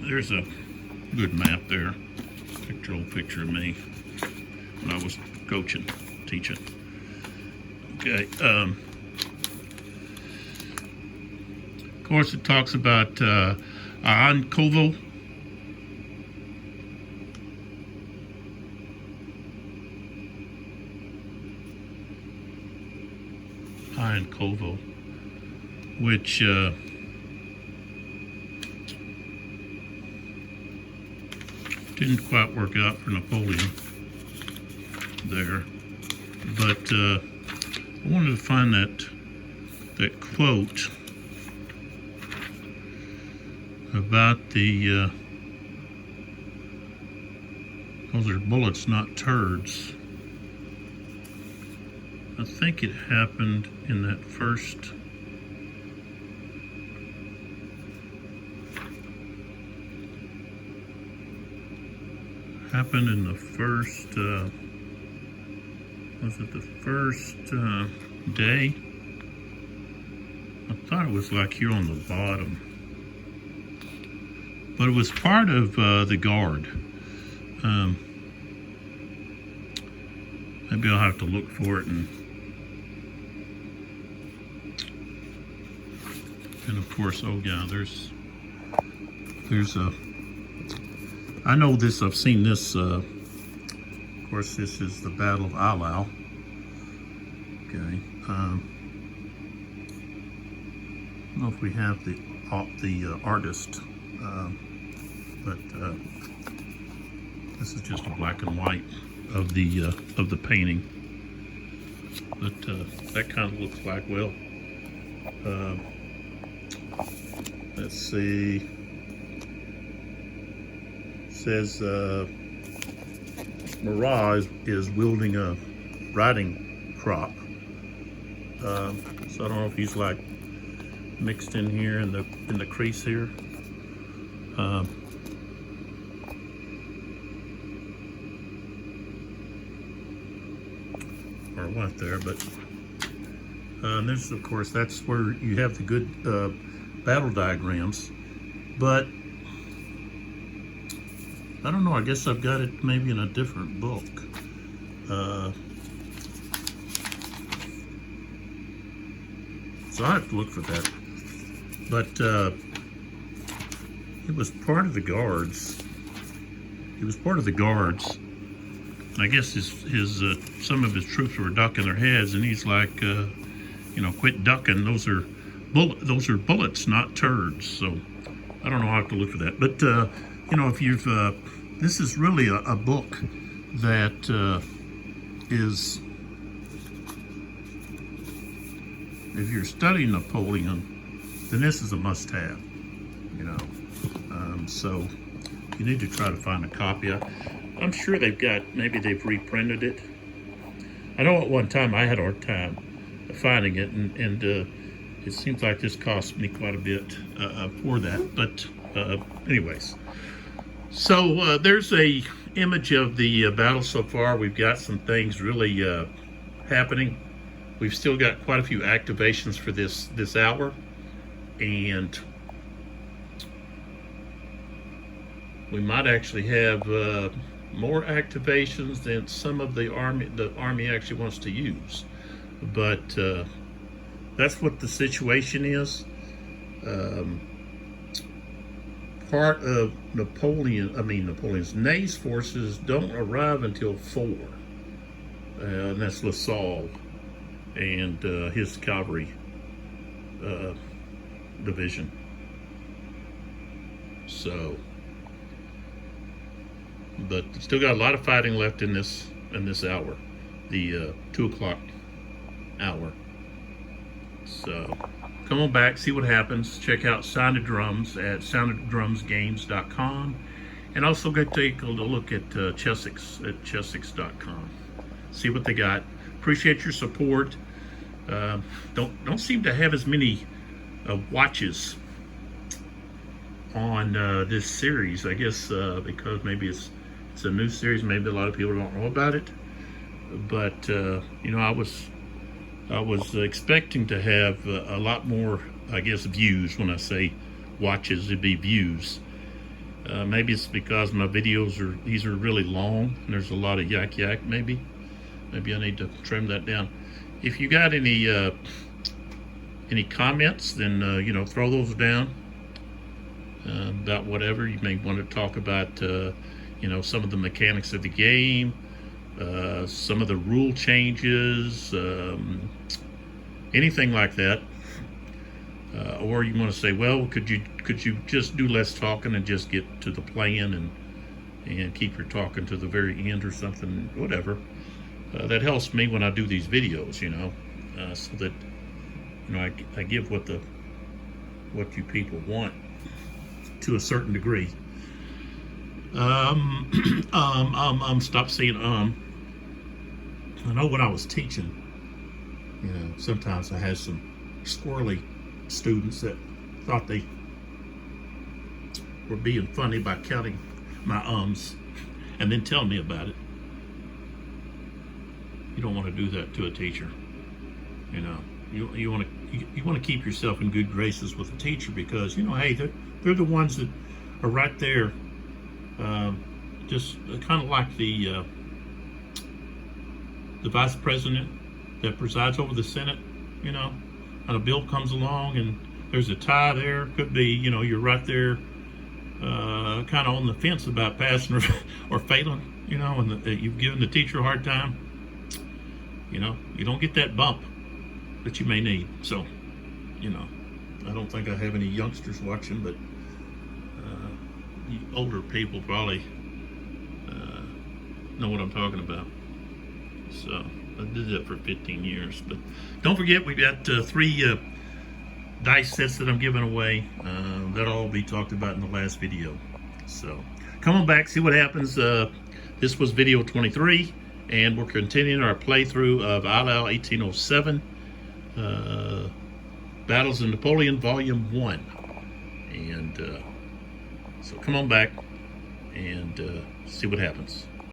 there's a good map there. Old picture of me when I was coaching, teaching. Okay. Of course, it talks about Ankovo. Ankovo, which didn't quite work out for Napoleon there, but I wanted to find that quote about the those are bullets, not turds. I think it happened in that first was it the first day? I thought it was like here on the bottom, but it was part of the guard. Maybe I'll have to look for it, and of course, oh yeah, there's a, I know this, I've seen this, of course, this is the Battle of Eylau. Okay, I don't know if we have the artist, but this is just a black and white of the painting. But that kind of looks like, well, let's see. It says Marc is wielding a riding crop. So I don't know if he's like mixed in here in the crease here. Or what there, but this, of course, that's where you have the good battle diagrams. But I don't know, I guess I've got it maybe in a different book. So I have to look for that. But it was part of the guards. He was part of the guards. I guess his some of his troops were ducking their heads, and he's like, quit ducking. Those are bullets, not turds. So I don't know. I have to look for that. But if you've this is really a book that is, if you're studying Napoleon, then this is a must-have. So you need to try to find a copy. I'm sure maybe they've reprinted it. I know at one time I had a hard time finding it, and it seems like this cost me quite a bit for that. But anyways, so there's a image of the battle so far. We've got some things really happening. We've still got quite a few activations for this hour, and we might actually have more activations than some of the army actually wants to use. But that's what the situation is. Part of Napoleon's Ney's forces don't arrive until 4, and that's LaSalle and his cavalry division. So, but still got a lot of fighting left in this hour, the 2 o'clock hour. So come on back, see what happens. Check out Sound of Drums at soundoffdrumsgames.com, and also go take a look at Chessex at chessex.com. See what they got. Appreciate your support. Don't seem to have as many watches on this series. I guess because maybe it's a new series. Maybe a lot of people don't know about it. But you know, I was expecting to have a lot more, I guess, views. When I say watches, it'd be views. Maybe it's because my videos are really long and there's a lot of yak. Maybe I need to trim that down. If you got any comments, then you know, throw those down about whatever you may want to talk about. You know, some of the mechanics of the game, some of the rule changes, anything like that. Or you want to say, well, could you just do less talking and just get to the playing and keep your talking to the very end or something, whatever. That helps me when I do these videos, you know, so that, you know, I give what you people want to a certain degree. Stop saying I know when I was teaching, you know, sometimes I had some squirrely students that thought they were being funny by counting my and then telling me about it. You don't want to do that to a teacher. You know, you want to keep yourself in good graces with a teacher, because, you know, hey, they're the ones that are right there, just kind of like the vice president that presides over the Senate. You know, and a bill comes along and there's a tie there. Could be, you know, you're right there, kind of on the fence about passing or failing. You know, and you've given the teacher a hard time. You know, you don't get that bump that you may need. So, you know, I don't think I have any youngsters watching, but older people probably know what I'm talking about. So I did that for 15 years. But don't forget, we got 3 dice sets that I'm giving away. That'll all be talked about in the last video. So come on back, see what happens. This was video 23. And we're continuing our playthrough of Eylau 1807, Battles of Napoleon, Volume 1. And so come on back and see what happens.